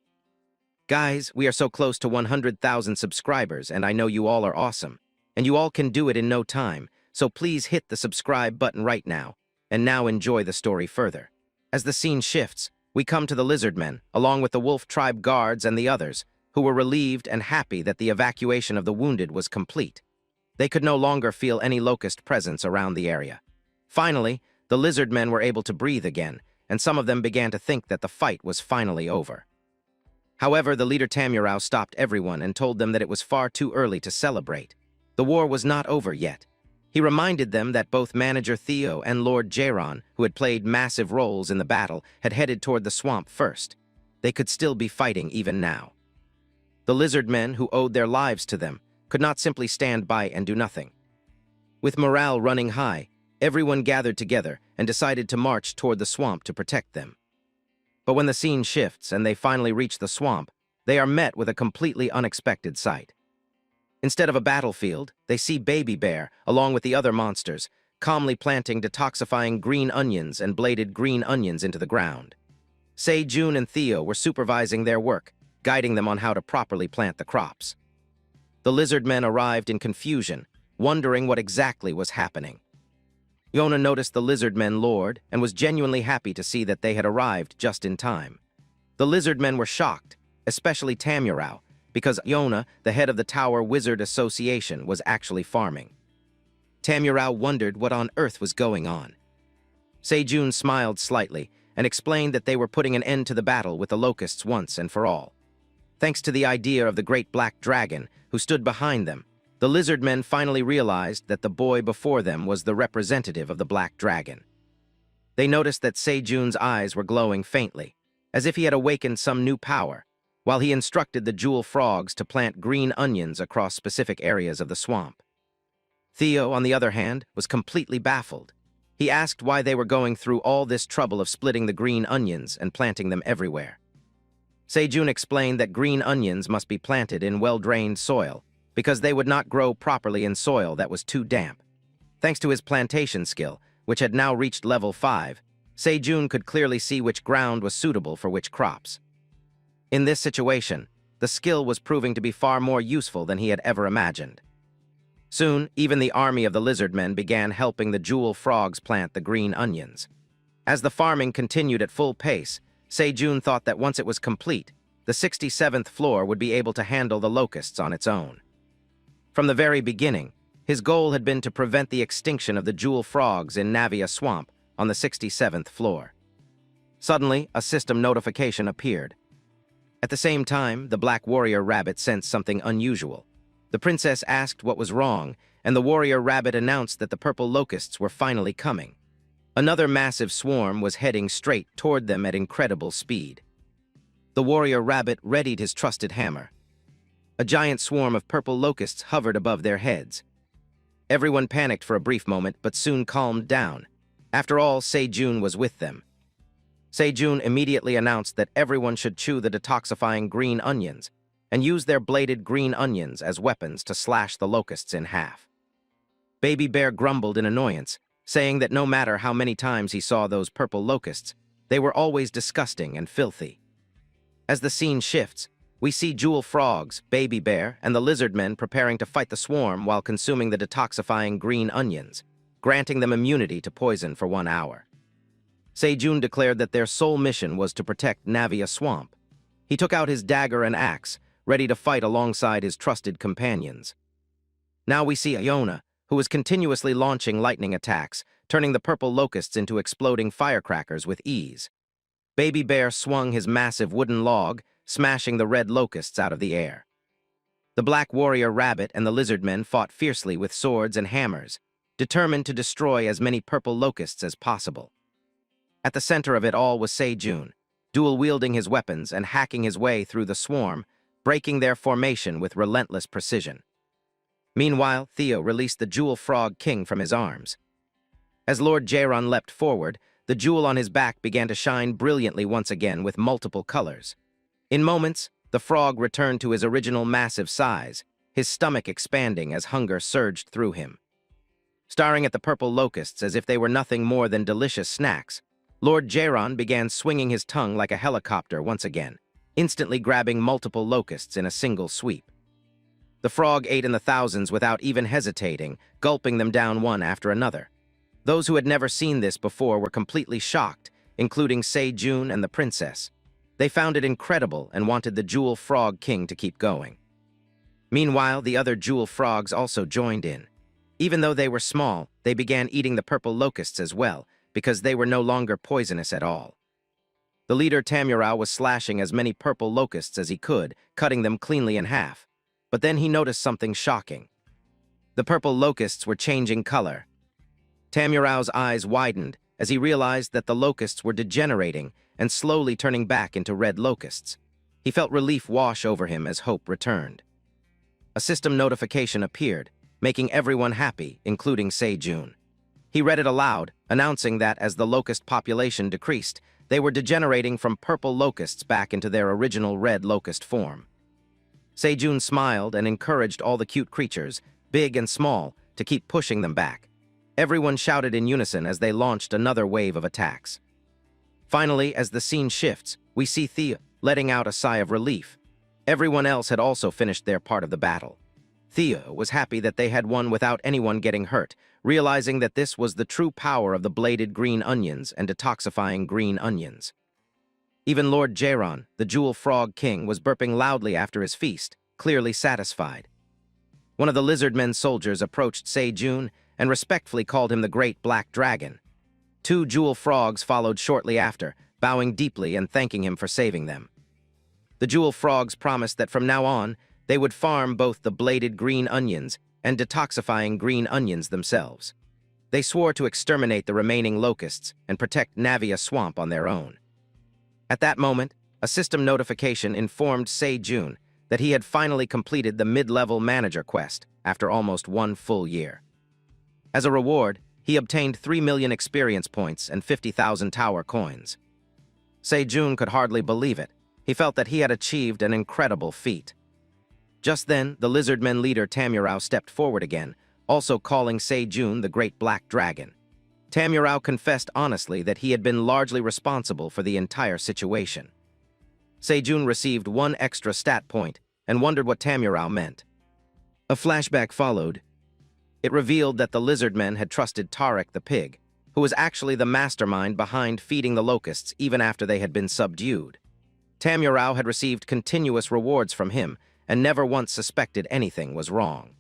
Guys, we are so close to 100,000 subscribers, and I know you all are awesome. And you all can do it in no time, so please hit the subscribe button right now, and now enjoy the story further. As the scene shifts, we come to the lizard men, along with the wolf tribe guards and the others, who were relieved and happy that the evacuation of the wounded was complete. They could no longer feel any locust presence around the area. Finally, the lizard men were able to breathe again, and some of them began to think that the fight was finally over. However, the leader Tamurao stopped everyone and told them that it was far too early to celebrate. The war was not over yet. He reminded them that both Manager Theo and Lord Jaron, who had played massive roles in the battle, had headed toward the swamp first. They could still be fighting even now. The lizard men, who owed their lives to them, could not simply stand by and do nothing. With morale running high, everyone gathered together and decided to march toward the swamp to protect them. But when the scene shifts and they finally reach the swamp, they are met with a completely unexpected sight. Instead of a battlefield, they see Baby Bear, along with the other monsters, calmly planting detoxifying green onions and bladed green onions into the ground. Sejun and Theo were supervising their work, guiding them on how to properly plant the crops. The lizard men arrived in confusion, wondering what exactly was happening. Yona noticed the lizard men lord and was genuinely happy to see that they had arrived just in time. The lizard men were shocked, especially Tamurao, because Yona, the head of the Tower Wizard Association, was actually farming. Tamurao wondered what on earth was going on. Sejun smiled slightly and explained that they were putting an end to the battle with the locusts once and for all. Thanks to the idea of the great black dragon, who stood behind them, the lizard men finally realized that the boy before them was the representative of the black dragon. They noticed that Sejun's eyes were glowing faintly, as if he had awakened some new power, while he instructed the jewel frogs to plant green onions across specific areas of the swamp. Theo, on the other hand, was completely baffled. He asked why they were going through all this trouble of splitting the green onions and planting them everywhere. Sejun explained that green onions must be planted in well-drained soil, because they would not grow properly in soil that was too damp. Thanks to his plantation skill, which had now reached level 5, Sejun could clearly see which ground was suitable for which crops. In this situation, the skill was proving to be far more useful than he had ever imagined. Soon, even the army of the lizard men began helping the jewel frogs plant the green onions. As the farming continued at full pace, Sejun thought that once it was complete, the 67th floor would be able to handle the locusts on its own. From the very beginning, his goal had been to prevent the extinction of the jewel frogs in Navia Swamp on the 67th floor. Suddenly, a system notification appeared. At the same time, the black warrior rabbit sensed something unusual. The princess asked what was wrong, and the warrior rabbit announced that the purple locusts were finally coming. Another massive swarm was heading straight toward them at incredible speed. The warrior rabbit readied his trusted hammer. A giant swarm of purple locusts hovered above their heads. Everyone panicked for a brief moment, but soon calmed down. After all, Sejun was with them. Sejun immediately announced that everyone should chew the detoxifying green onions and use their bladed green onions as weapons to slash the locusts in half. Baby Bear grumbled in annoyance, saying that no matter how many times he saw those purple locusts, they were always disgusting and filthy. As the scene shifts, we see jewel frogs, Baby Bear, and the lizard men preparing to fight the swarm while consuming the detoxifying green onions, granting them immunity to poison for 1 hour. Sejun declared that their sole mission was to protect Navia Swamp. He took out his dagger and axe, ready to fight alongside his trusted companions. Now we see Iona, who was continuously launching lightning attacks, turning the purple locusts into exploding firecrackers with ease. Baby Bear swung his massive wooden log, smashing the red locusts out of the air. The Black Warrior Rabbit and the Lizard Men fought fiercely with swords and hammers, determined to destroy as many purple locusts as possible. At the center of it all was Sejun, dual-wielding his weapons and hacking his way through the swarm, breaking their formation with relentless precision. Meanwhile, Theo released the Jewel Frog King from his arms. As Lord Jaron leapt forward, the jewel on his back began to shine brilliantly once again with multiple colors. In moments, the frog returned to his original massive size, his stomach expanding as hunger surged through him. Staring at the purple locusts as if they were nothing more than delicious snacks, Lord Jaron began swinging his tongue like a helicopter once again, instantly grabbing multiple locusts in a single sweep. The frog ate in the thousands without even hesitating, gulping them down one after another. Those who had never seen this before were completely shocked, including Sejun and the princess. They found it incredible and wanted the Jewel Frog King to keep going. Meanwhile, the other Jewel Frogs also joined in. Even though they were small, they began eating the purple locusts as well, because they were no longer poisonous at all. The leader Tamurao was slashing as many purple locusts as he could, cutting them cleanly in half. But then he noticed something shocking. The purple locusts were changing color. Tamurao's eyes widened as he realized that the locusts were degenerating and slowly turning back into red locusts. He felt relief wash over him as hope returned. A system notification appeared, making everyone happy, including Sejun. He read it aloud, announcing that as the locust population decreased, they were degenerating from purple locusts back into their original red locust form. Sejun smiled and encouraged all the cute creatures, big and small, to keep pushing them back. Everyone shouted in unison as they launched another wave of attacks. Finally, as the scene shifts, we see Thea letting out a sigh of relief. Everyone else had also finished their part of the battle. Thea was happy that they had won without anyone getting hurt, realizing that this was the true power of the bladed green onions and detoxifying green onions. Even Lord Jaron, the Jewel Frog King, was burping loudly after his feast, clearly satisfied. One of the Lizard Men's soldiers approached Sejun and respectfully called him the Great Black Dragon. Two Jewel Frogs followed shortly after, bowing deeply and thanking him for saving them. The Jewel Frogs promised that from now on, they would farm both the bladed green onions and detoxifying green onions themselves. They swore to exterminate the remaining locusts and protect Navia Swamp on their own. At that moment, a system notification informed Sejun that he had finally completed the mid-level manager quest after almost 1 full year. As a reward, he obtained 3 million experience points and 50,000 tower coins. Sejun could hardly believe it. He felt that he had achieved an incredible feat. Just then, the Lizardmen leader Tamurao stepped forward again, also calling Sejun the Great Black Dragon. Tamurao confessed honestly that he had been largely responsible for the entire situation. Sejun received 1 extra stat point and wondered what Tamurao meant. A flashback followed. It revealed that the Lizardmen had trusted Tarek the pig, who was actually the mastermind behind feeding the locusts even after they had been subdued. Tamurao had received continuous rewards from him and never once suspected anything was wrong.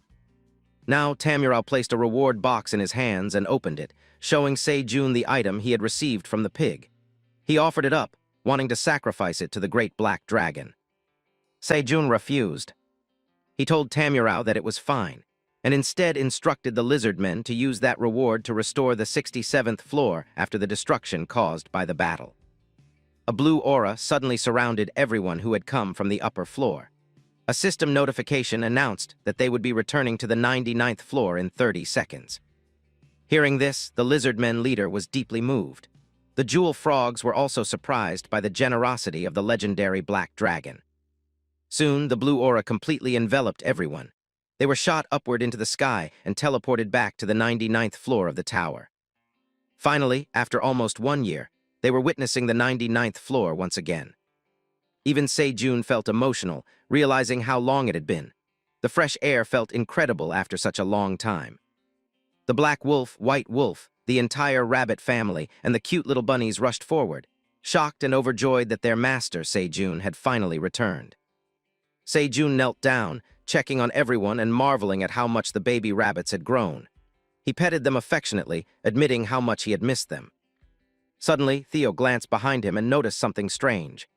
Now Tamurao placed a reward box in his hands and opened it, showing Sejun the item he had received from the pig. He offered it up, wanting to sacrifice it to the Great Black Dragon. Sejun refused. He told Tamurao that it was fine, and instead instructed the Lizardmen to use that reward to restore the 67th floor after the destruction caused by the battle. A blue aura suddenly surrounded everyone who had come from the upper floor. A system notification announced that they would be returning to the 99th floor in 30 seconds. Hearing this, the Lizardmen leader was deeply moved. The Jewel Frogs were also surprised by the generosity of the legendary Black Dragon. Soon, the blue aura completely enveloped everyone. They were shot upward into the sky and teleported back to the 99th floor of the tower. Finally, after almost 1 year, they were witnessing the 99th floor once again. Even Sejun felt emotional, realizing how long it had been. The fresh air felt incredible after such a long time. The Black Wolf, White Wolf, the entire rabbit family, and the cute little bunnies rushed forward, shocked and overjoyed that their master, Sejun, had finally returned. Sejun knelt down, checking on everyone and marveling at how much the baby rabbits had grown. He petted them affectionately, admitting how much he had missed them. Suddenly, Theo glanced behind him and noticed something strange.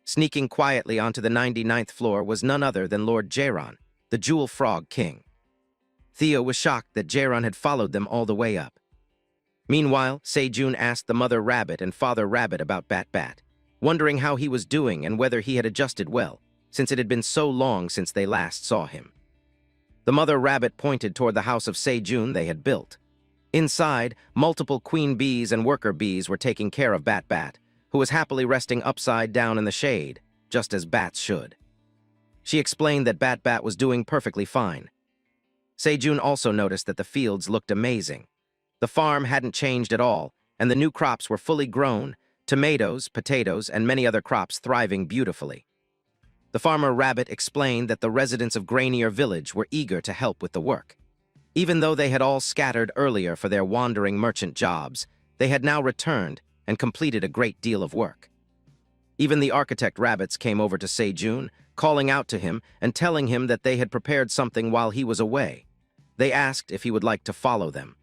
Sneaking quietly onto the 99th floor was none other than Lord Jaron, the Jewel Frog King. Theo was shocked that Jaron had followed them all the way up. Meanwhile, Sejun asked the Mother Rabbit and Father Rabbit about Bat, wondering how he was doing and whether he had adjusted well, since it had been so long since they last saw him. The Mother Rabbit pointed toward the house of Sejun they had built. Inside, multiple queen bees and worker bees were taking care of Bat, who was happily resting upside down in the shade, just as bats should. She explained that Bat was doing perfectly fine. Sejun also noticed that the fields looked amazing. The farm hadn't changed at all, and the new crops were fully grown, tomatoes, potatoes, and many other crops thriving beautifully. The farmer rabbit explained that the residents of Grainier Village were eager to help with the work. Even though they had all scattered earlier for their wandering merchant jobs, they had now returned and completed a great deal of work. Even the architect rabbits came over to Sejun, calling out to him and telling him that they had prepared something while he was away. They asked if he would like to follow them.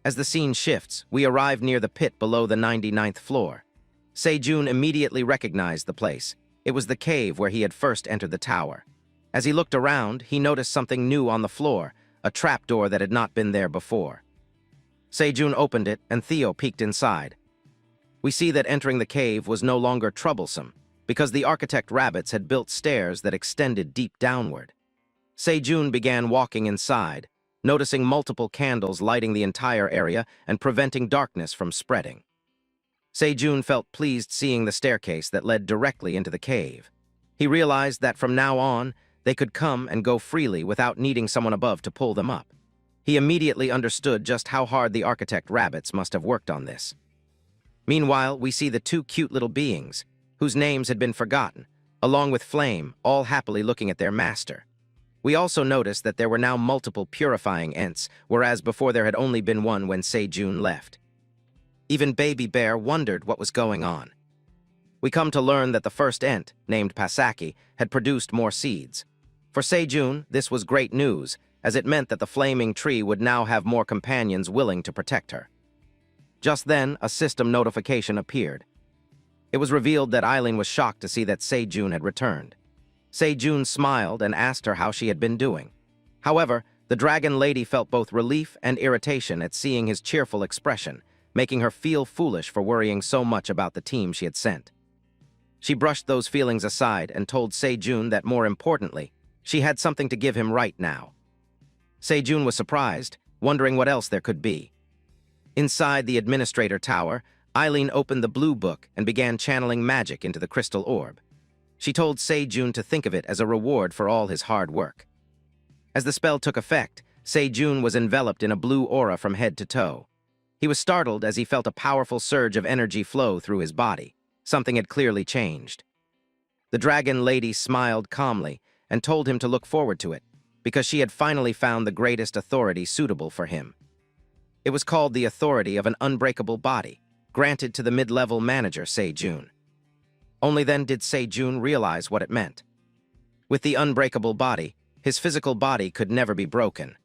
As the scene shifts, we arrive near the pit below the 99th floor. Sejun immediately recognized the place. It was the cave where he had first entered the tower. As he looked around, he noticed something new on the floor, a trapdoor that had not been there before. Sejun opened it, and Theo peeked inside. We see that entering the cave was no longer troublesome, because the architect rabbits had built stairs that extended deep downward. Sejun began walking inside, noticing multiple candles lighting the entire area and preventing darkness from spreading. Sejun felt pleased seeing the staircase that led directly into the cave. He realized that from now on, they could come and go freely without needing someone above to pull them up. He immediately understood just how hard the architect rabbits must have worked on this. Meanwhile, we see the two cute little beings, whose names had been forgotten, along with Flame, all happily looking at their master. We also noticed that there were now multiple purifying Ents, whereas before there had only been one when Sejun left. Even Baby Bear wondered what was going on. We come to learn that the first Ent, named Pasaki, had produced more seeds. For Sejun, this was great news, as it meant that the flaming tree would now have more companions willing to protect her. Just then, a system notification appeared. It was revealed that Eileen was shocked to see that Sejun had returned. Sejun smiled and asked her how she had been doing. However, the dragon lady felt both relief and irritation at seeing his cheerful expression, making her feel foolish for worrying so much about the team she had sent. She brushed those feelings aside and told Sejun that more importantly, she had something to give him right now. Sejun was surprised, wondering what else there could be. Inside the administrator tower, Eileen opened the blue book and began channeling magic into the crystal orb. She told Sejun to think of it as a reward for all his hard work. As the spell took effect, Sejun was enveloped in a blue aura from head to toe. He was startled as he felt a powerful surge of energy flow through his body. Something had clearly changed. The dragon lady smiled calmly and told him to look forward to it, because she had finally found the greatest authority suitable for him. It was called the authority of an unbreakable body, granted to the mid-level manager Sejun. Only then did Sejun realize what it meant. With the unbreakable body, his physical body could never be broken.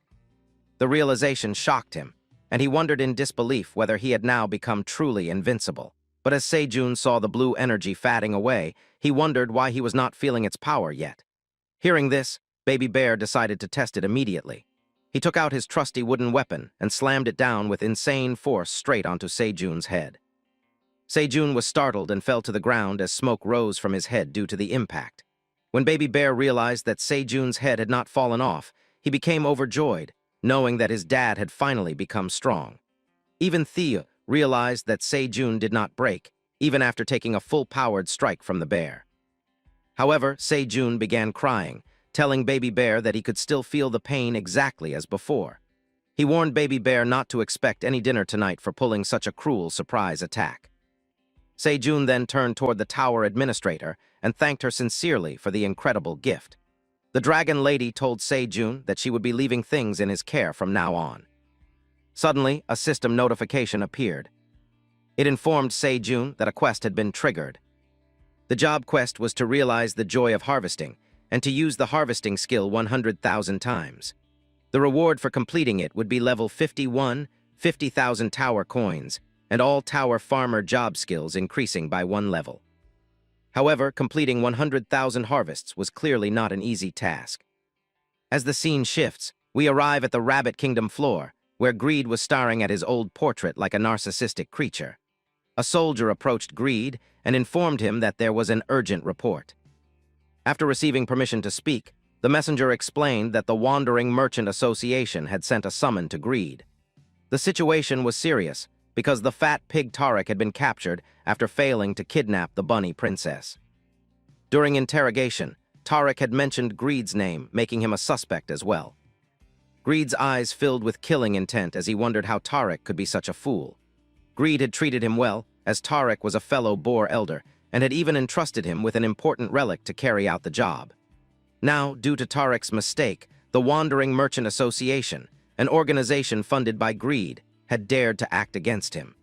The realization shocked him, and he wondered in disbelief whether he had now become truly invincible. But as Sejun saw the blue energy fading away, he wondered why he was not feeling its power yet. Hearing this, Baby Bear decided to test it immediately. He took out his trusty wooden weapon and slammed it down with insane force straight onto Sejun's head. Sejun was startled and fell to the ground as smoke rose from his head due to the impact. When Baby Bear realized that Sejun's head had not fallen off, he became overjoyed, knowing that his dad had finally become strong. Even Thea realized that Sejun did not break, even after taking a full-powered strike from the bear. However, Sejun began crying, telling Baby Bear that he could still feel the pain exactly as before. He warned Baby Bear not to expect any dinner tonight for pulling such a cruel surprise attack. Sejun then turned toward the tower administrator and thanked her sincerely for the incredible gift. The dragon lady told Sejun that she would be leaving things in his care from now on. Suddenly, a system notification appeared. It informed Sejun that a quest had been triggered. The job quest was to realize the joy of harvesting and to use the harvesting skill 100,000 times. The reward for completing it would be level 51, 50,000 tower coins, and all tower farmer job skills increasing by 1 level. However, completing 100,000 harvests was clearly not an easy task. As the scene shifts, we arrive at the Rabbit Kingdom floor, where Greed was staring at his old portrait like a narcissistic creature. A soldier approached Greed and informed him that there was an urgent report. After receiving permission to speak, the messenger explained that the Wandering Merchant Association had sent a summon to Greed. The situation was serious because the fat pig Tarek had been captured after failing to kidnap the bunny princess. During interrogation, Tarek had mentioned Greed's name, making him a suspect as well. Greed's eyes filled with killing intent as he wondered how Tarek could be such a fool. Greed had treated him well, as Tarek was a fellow Boar elder, and had even entrusted him with an important relic to carry out the job. Now, due to Tarek's mistake, the Wandering Merchant Association, an organization funded by Greed, had dared to act against him.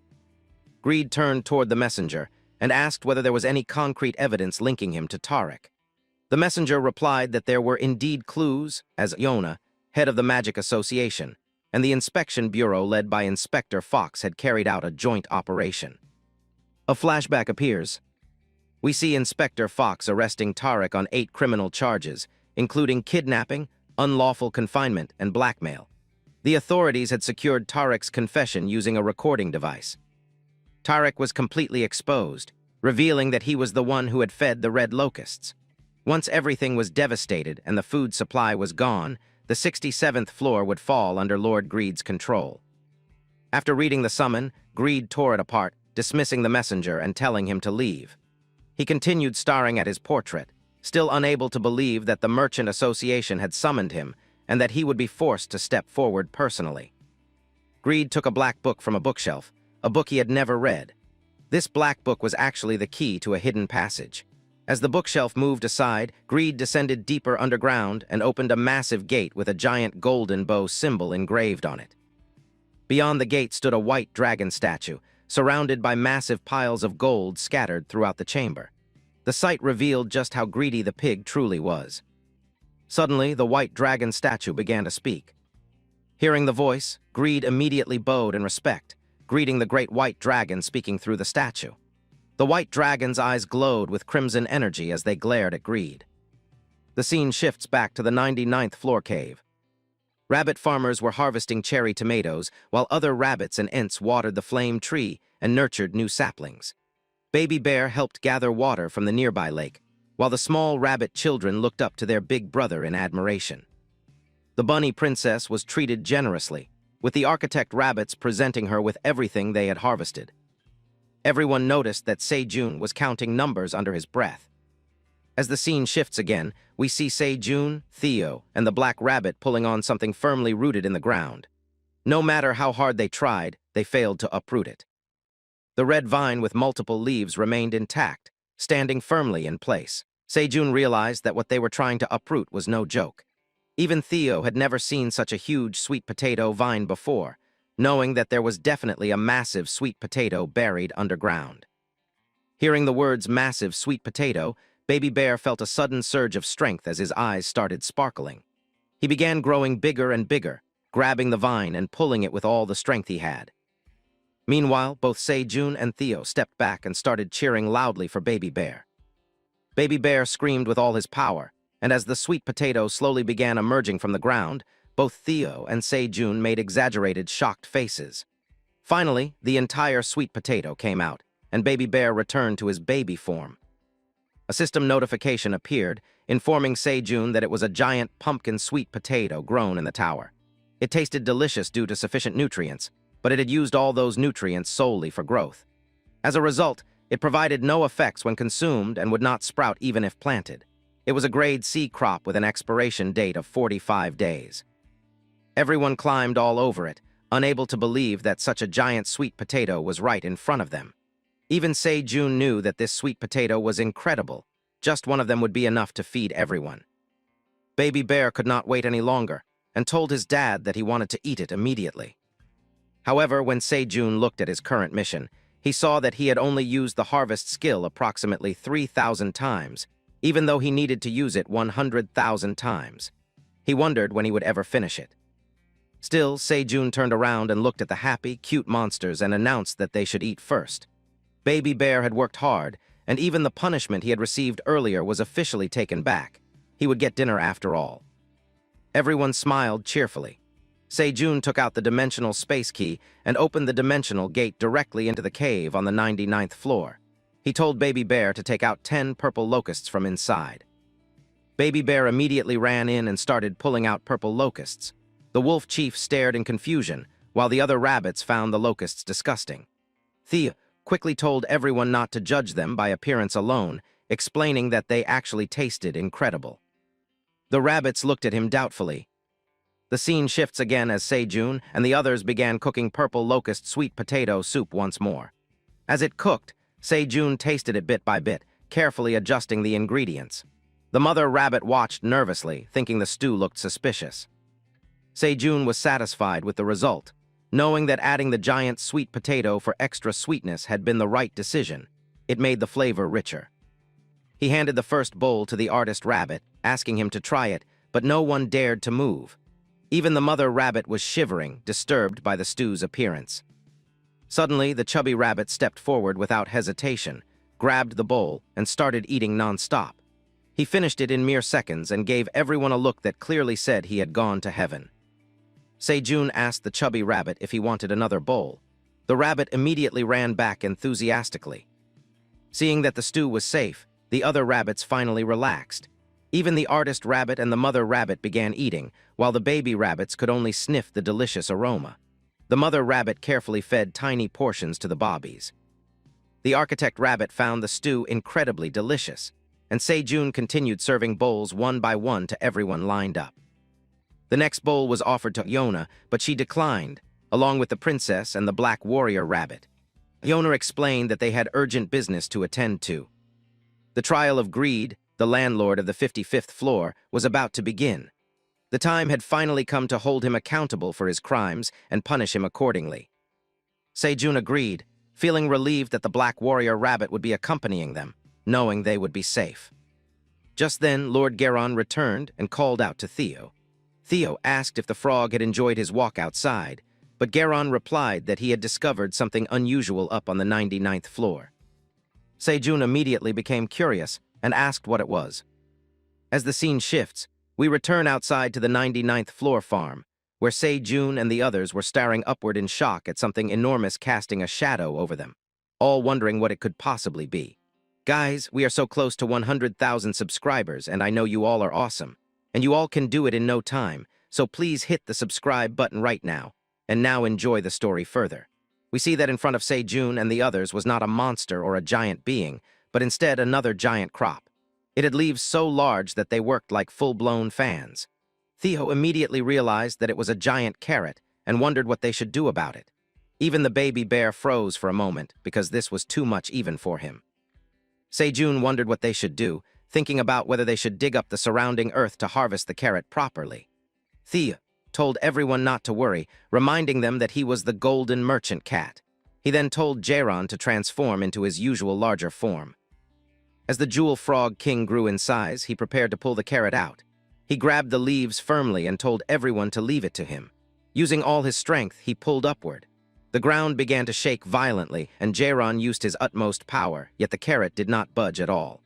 Greed turned toward the messenger and asked whether there was any concrete evidence linking him to Tarek. The messenger replied that there were indeed clues, as Yona, head of the Magic Association, and the Inspection Bureau led by Inspector Fox had carried out a joint operation. A flashback appears. We see Inspector Fox arresting Tarek on 8 criminal charges, including kidnapping, unlawful confinement, and blackmail. The authorities had secured Tarek's confession using a recording device. Tarek was completely exposed, revealing that he was the one who had fed the red locusts. Once everything was devastated and the food supply was gone, the 67th floor would fall under Lord Greed's control. After reading the summon, Greed tore it apart, dismissing the messenger and telling him to leave. He continued staring at his portrait, still unable to believe that the Merchant Association had summoned him and that he would be forced to step forward personally. Greed took a black book from a bookshelf, a book he had never read. This black book was actually the key to a hidden passage. As the bookshelf moved aside, Greed descended deeper underground and opened a massive gate with a giant golden bow symbol engraved on it. Beyond the gate stood a white dragon statue, surrounded by massive piles of gold scattered throughout the chamber. The sight revealed just how greedy the pig truly was. Suddenly, the white dragon statue began to speak. Hearing the voice, Greed immediately bowed in respect, greeting the great white dragon speaking through the statue. The white dragon's eyes glowed with crimson energy as they glared at Greed. The scene shifts back to the 99th floor cave. Rabbit farmers were harvesting cherry tomatoes, while other rabbits and ents watered the flame tree and nurtured new saplings. Baby Bear helped gather water from the nearby lake, while the small rabbit children looked up to their big brother in admiration. The bunny princess was treated generously, with the architect rabbits presenting her with everything they had harvested. Everyone noticed that Sejun was counting numbers under his breath. As the scene shifts again, we see Sejun, Theo, and the black rabbit pulling on something firmly rooted in the ground. No matter how hard they tried, they failed to uproot it. The red vine with multiple leaves remained intact, standing firmly in place. Sejun realized that what they were trying to uproot was no joke. Even Theo had never seen such a huge sweet potato vine before, knowing that there was definitely a massive sweet potato buried underground. Hearing the words massive sweet potato, Baby Bear felt a sudden surge of strength as his eyes started sparkling. He began growing bigger and bigger, grabbing the vine and pulling it with all the strength he had. Meanwhile, both Sejun and Theo stepped back and started cheering loudly for Baby Bear. Baby Bear screamed with all his power, and as the sweet potato slowly began emerging from the ground, both Theo and Sejun made exaggerated, shocked faces. Finally, the entire sweet potato came out, and Baby Bear returned to his baby form. A system notification appeared, informing Sejun that it was a giant pumpkin sweet potato grown in the tower. It tasted delicious due to sufficient nutrients, but it had used all those nutrients solely for growth. As a result, it provided no effects when consumed and would not sprout even if planted. It was a grade C crop with an expiration date of 45 days. Everyone climbed all over it, unable to believe that such a giant sweet potato was right in front of them. Even Sejun knew that this sweet potato was incredible. Just one of them would be enough to feed everyone. Baby Bear could not wait any longer and told his dad that he wanted to eat it immediately. However, when Sejun looked at his current mission, he saw that he had only used the harvest skill approximately 3,000 times, even though he needed to use it 100,000 times. He wondered when he would ever finish it. Still, Sejun turned around and looked at the happy, cute monsters and announced that they should eat first. Baby Bear had worked hard, and even the punishment he had received earlier was officially taken back. He would get dinner after all. Everyone smiled cheerfully. Sejun took out the dimensional space key and opened the dimensional gate directly into the cave on the 99th floor. He told Baby Bear to take out 10 purple locusts from inside. Baby Bear immediately ran in and started pulling out purple locusts. The wolf chief stared in confusion, while the other rabbits found the locusts disgusting. Theo quickly told everyone not to judge them by appearance alone, explaining that they actually tasted incredible. The rabbits looked at him doubtfully. The scene shifts again as Sejun and the others began cooking purple locust sweet potato soup once more. As it cooked, Sejun tasted it bit by bit, carefully adjusting the ingredients. The mother rabbit watched nervously, thinking the stew looked suspicious. Sejun was satisfied with the result, knowing that adding the giant sweet potato for extra sweetness had been the right decision. It made the flavor richer. He handed the first bowl to the artist rabbit, asking him to try it, but no one dared to move. Even the mother rabbit was shivering, disturbed by the stew's appearance. Suddenly, the chubby rabbit stepped forward without hesitation, grabbed the bowl, and started eating non-stop. He finished it in mere seconds and gave everyone a look that clearly said he had gone to heaven. Sejun asked the chubby rabbit if he wanted another bowl. The rabbit immediately ran back enthusiastically. Seeing that the stew was safe, the other rabbits finally relaxed. Even the artist rabbit and the mother rabbit began eating, while the baby rabbits could only sniff the delicious aroma. The mother rabbit carefully fed tiny portions to the bobbies. The architect rabbit found the stew incredibly delicious, and Sejun continued serving bowls one by one to everyone lined up. The next bowl was offered to Yona, but she declined, along with the princess and the black warrior rabbit. Yona explained that they had urgent business to attend to. The trial of Greed, the landlord of the 55th floor, was about to begin. The time had finally come to hold him accountable for his crimes and punish him accordingly. Sejun agreed, feeling relieved that the black warrior rabbit would be accompanying them, knowing they would be safe. Just then, Lord Geron returned and called out to Theo. Theo asked if the frog had enjoyed his walk outside, but Geron replied that he had discovered something unusual up on the 99th floor. Sejun immediately became curious and asked what it was. As the scene shifts, we return outside to the 99th floor farm, where Sejun and the others were staring upward in shock at something enormous casting a shadow over them, all wondering what it could possibly be. Guys, we are so close to 100,000 subscribers, and I know you all are awesome. And you all can do it in no time, so please hit the subscribe button right now, and now enjoy the story further. We see that in front of Sejun and the others was not a monster or a giant being, but instead another giant crop. It had leaves so large that they worked like full-blown fans. Theo immediately realized that it was a giant carrot and wondered what they should do about it. Even the baby bear froze for a moment because this was too much even for him. Sejun wondered what they should do, thinking about whether they should dig up the surrounding earth to harvest the carrot properly. Theo told everyone not to worry, reminding them that he was the golden merchant cat. He then told Geron to transform into his usual larger form. As the jewel frog king grew in size, he prepared to pull the carrot out. He grabbed the leaves firmly and told everyone to leave it to him. Using all his strength, he pulled upward. The ground began to shake violently, and Geron used his utmost power, yet the carrot did not budge at all.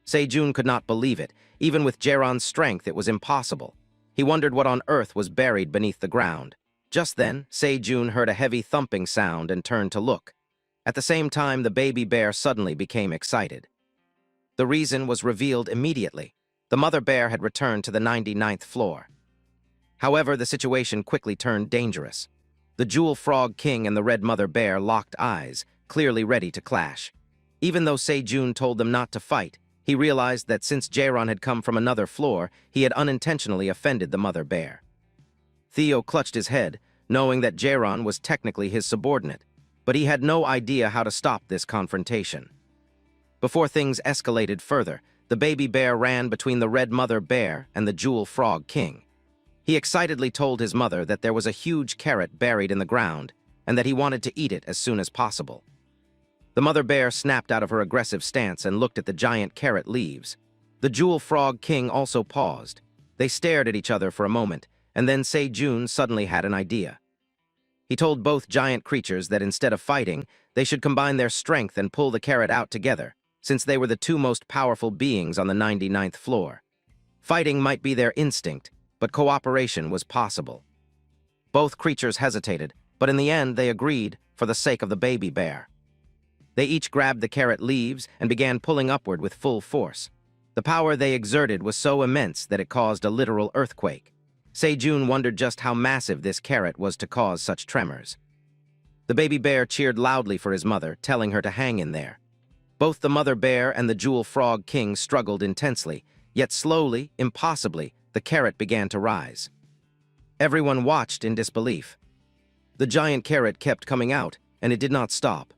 Sejun could not believe it. Even with Geron's strength, it was impossible. He wondered what on earth was buried beneath the ground. Just then, Sejun heard a heavy thumping sound and turned to look. At the same time, the baby bear suddenly became excited. The reason was revealed immediately. The mother bear had returned to the 99th floor. However, the situation quickly turned dangerous. The jewel frog king and the red mother bear locked eyes, clearly ready to clash. Even though Sejun told them not to fight, he realized that since Geron had come from another floor, he had unintentionally offended the mother bear. Theo clutched his head, knowing that Geron was technically his subordinate, but he had no idea how to stop this confrontation. Before things escalated further, the baby bear ran between the red mother bear and the jewel frog king. He excitedly told his mother that there was a huge carrot buried in the ground and that he wanted to eat it as soon as possible. The mother bear snapped out of her aggressive stance and looked at the giant carrot leaves. The jewel frog king also paused. They stared at each other for a moment, and then Se-jun suddenly had an idea. He told both giant creatures that instead of fighting, they should combine their strength and pull the carrot out together, since they were the two most powerful beings on the 99th floor. Fighting might be their instinct, but cooperation was possible. Both creatures hesitated, but in the end they agreed for the sake of the baby bear. They each grabbed the carrot leaves and began pulling upward with full force. The power they exerted was so immense that it caused a literal earthquake. Se-jun wondered just how massive this carrot was to cause such tremors. The baby bear cheered loudly for his mother, telling her to hang in there. Both the mother bear and the jewel frog king struggled intensely, yet slowly, impossibly, the carrot began to rise. Everyone watched in disbelief. The giant carrot kept coming out, and it did not stop.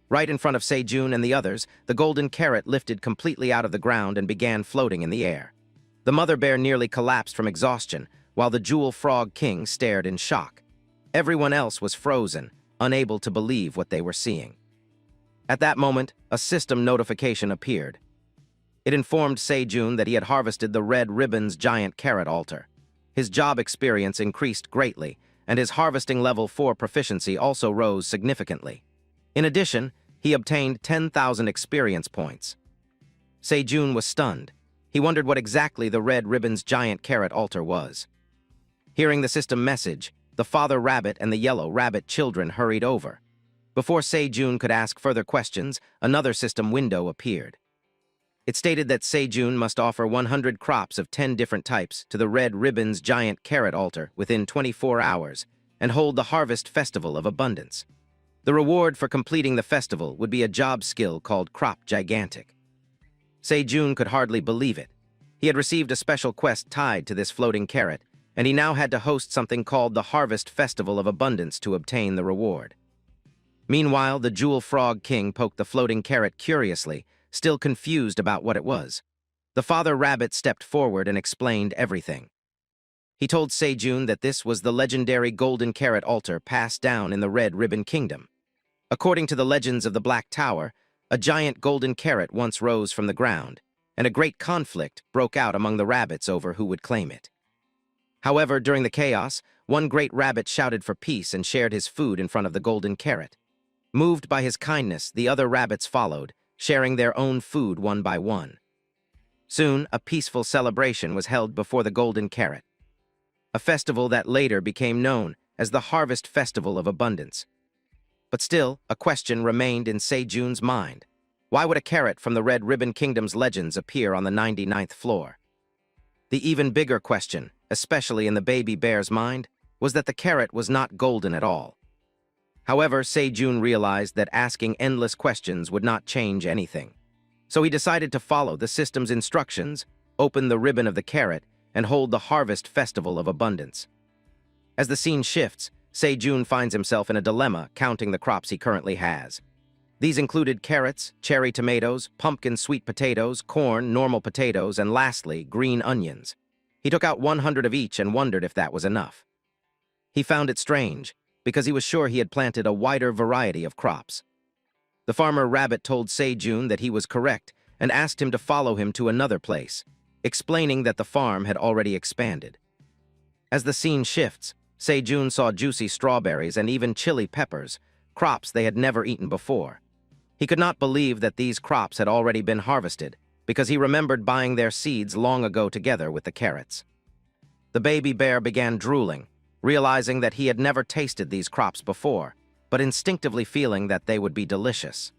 Right in front of Se-jun and the others, the golden carrot lifted completely out of the ground and began floating in the air. The mother bear nearly collapsed from exhaustion, while the jewel frog king stared in shock. Everyone else was frozen, unable to believe what they were seeing. At that moment, a system notification appeared. It informed Se-jun that he had harvested the Red Ribbon's giant carrot altar. His job experience increased greatly, and his harvesting level 4 proficiency also rose significantly. In addition, he obtained 10,000 experience points. Se-jun was stunned. He wondered what exactly the Red Ribbon's giant carrot altar was. Hearing the system message, the father rabbit and the yellow rabbit children hurried over. Before Se-jun could ask further questions, another system window appeared. It stated that Se-jun must offer 100 crops of 10 different types to the Red Ribbon's giant carrot altar within 24 hours and hold the Harvest Festival of Abundance. The reward for completing the festival would be a job skill called Crop Gigantic. Se-jun could hardly believe it. He had received a special quest tied to this floating carrot, and he now had to host something called the Harvest Festival of Abundance to obtain the reward. Meanwhile, the Jewel Frog King poked the floating carrot curiously, still confused about what it was. The father rabbit stepped forward and explained everything. He told Se-jun that this was the legendary golden carrot altar passed down in the Red Ribbon Kingdom. According to the legends of the Black Tower, a giant golden carrot once rose from the ground, and a great conflict broke out among the rabbits over who would claim it. However, during the chaos, one great rabbit shouted for peace and shared his food in front of the golden carrot. Moved by his kindness, the other rabbits followed, sharing their own food one by one. Soon, a peaceful celebration was held before the golden carrot, a festival that later became known as the Harvest Festival of Abundance. But still, a question remained in Se-jun's mind. Why would a carrot from the Red Ribbon Kingdom's legends appear on the 99th floor? The even bigger question, especially in the baby bear's mind, was that the carrot was not golden at all. However, Se-jun realized that asking endless questions would not change anything. So he decided to follow the system's instructions, open the ribbon of the carrot, and hold the Harvest Festival of Abundance. As the scene shifts, Se-jun finds himself in a dilemma counting the crops he currently has. These included carrots, cherry tomatoes, pumpkin sweet potatoes, corn, normal potatoes, and lastly, green onions. He took out 100 of each and wondered if that was enough. He found it strange, because he was sure he had planted a wider variety of crops. The farmer rabbit told Se-jun that he was correct and asked him to follow him to another place, explaining that the farm had already expanded. As the scene shifts, Se-jun saw juicy strawberries and even chili peppers, crops they had never eaten before. He could not believe that these crops had already been harvested, because he remembered buying their seeds long ago together with the carrots. The baby bear began drooling, realizing that he had never tasted these crops before, but instinctively feeling that they would be delicious.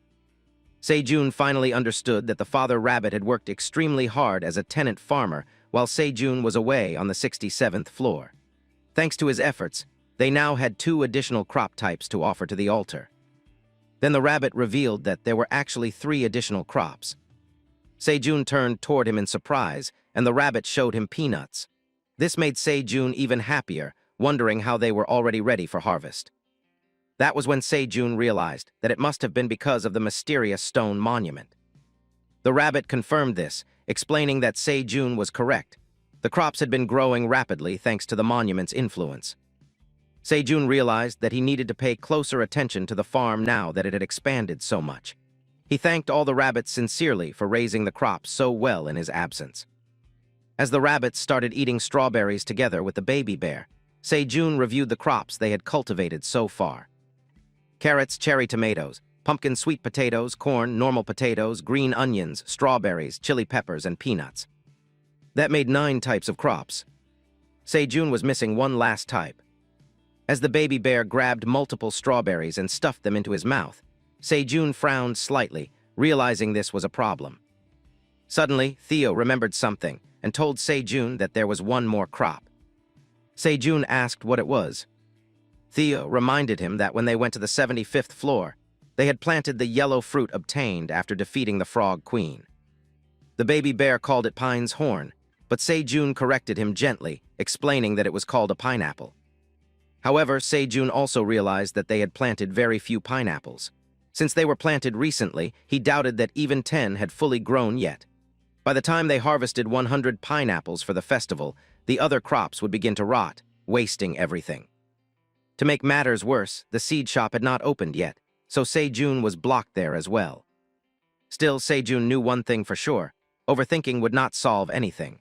Se-jun finally understood that the father rabbit had worked extremely hard as a tenant farmer while Se-jun was away on the 67th floor. Thanks to his efforts, they now had 2 additional crop types to offer to the altar. Then the rabbit revealed that there were actually 3 additional crops. Se-jun turned toward him in surprise, and the rabbit showed him peanuts. This made Se-jun even happier, wondering how they were already ready for harvest. That was when Se-jun realized that it must have been because of the mysterious stone monument. The rabbit confirmed this, explaining that Se-jun was correct. The crops had been growing rapidly thanks to the monument's influence. Se-jun realized that he needed to pay closer attention to the farm now that it had expanded so much. He thanked all the rabbits sincerely for raising the crops so well in his absence. As the rabbits started eating strawberries together with the baby bear, Sejun reviewed the crops they had cultivated so far. Carrots, cherry tomatoes, pumpkin sweet potatoes, corn, normal potatoes, green onions, strawberries, chili peppers, and peanuts. That made 9 types of crops. Sejun was missing one last type. As the baby bear grabbed multiple strawberries and stuffed them into his mouth, Sejun frowned slightly, realizing this was a problem. Suddenly, Theo remembered something and told Sejun that there was one more crop. Sejun asked what it was. Theo reminded him that when they went to the 75th floor, they had planted the yellow fruit obtained after defeating the Frog Queen. The baby bear called it Pine's Horn, but Sejun corrected him gently, explaining that it was called a pineapple. However, Sejun also realized that they had planted very few pineapples. Since they were planted recently, he doubted that even 10 had fully grown yet. By the time they harvested 100 pineapples for the festival, the other crops would begin to rot, wasting everything. To make matters worse, the seed shop had not opened yet, so Sejun was blocked there as well. Still, Sejun knew one thing for sure: overthinking would not solve anything.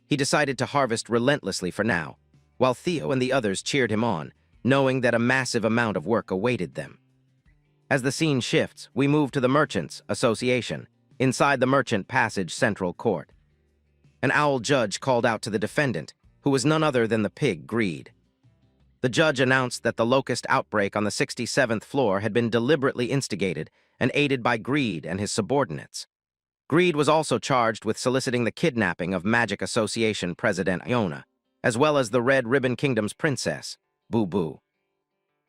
He decided to harvest relentlessly for now, while Theo and the others cheered him on, knowing that a massive amount of work awaited them. As the scene shifts, we move to the Merchants' Association, inside the Merchant Passage Central Court. An owl judge called out to the defendant, who was none other than the pig Greed. The judge announced that the locust outbreak on the 67th floor had been deliberately instigated and aided by Greed and his subordinates. Greed was also charged with soliciting the kidnapping of Magic Association President Iona, as well as the Red Ribbon Kingdom's princess, Boo Boo.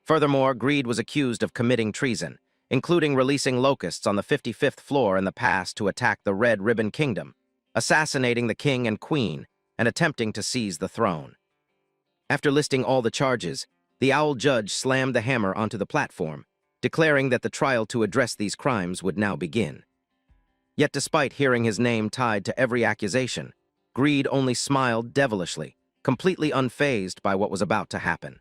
Furthermore, Greed was accused of committing treason, including releasing locusts on the 55th floor in the past to attack the Red Ribbon Kingdom, assassinating the king and queen, and attempting to seize the throne. After listing all the charges, the owl judge slammed the hammer onto the platform, declaring that the trial to address these crimes would now begin. Yet despite hearing his name tied to every accusation, Greed only smiled devilishly, completely unfazed by what was about to happen.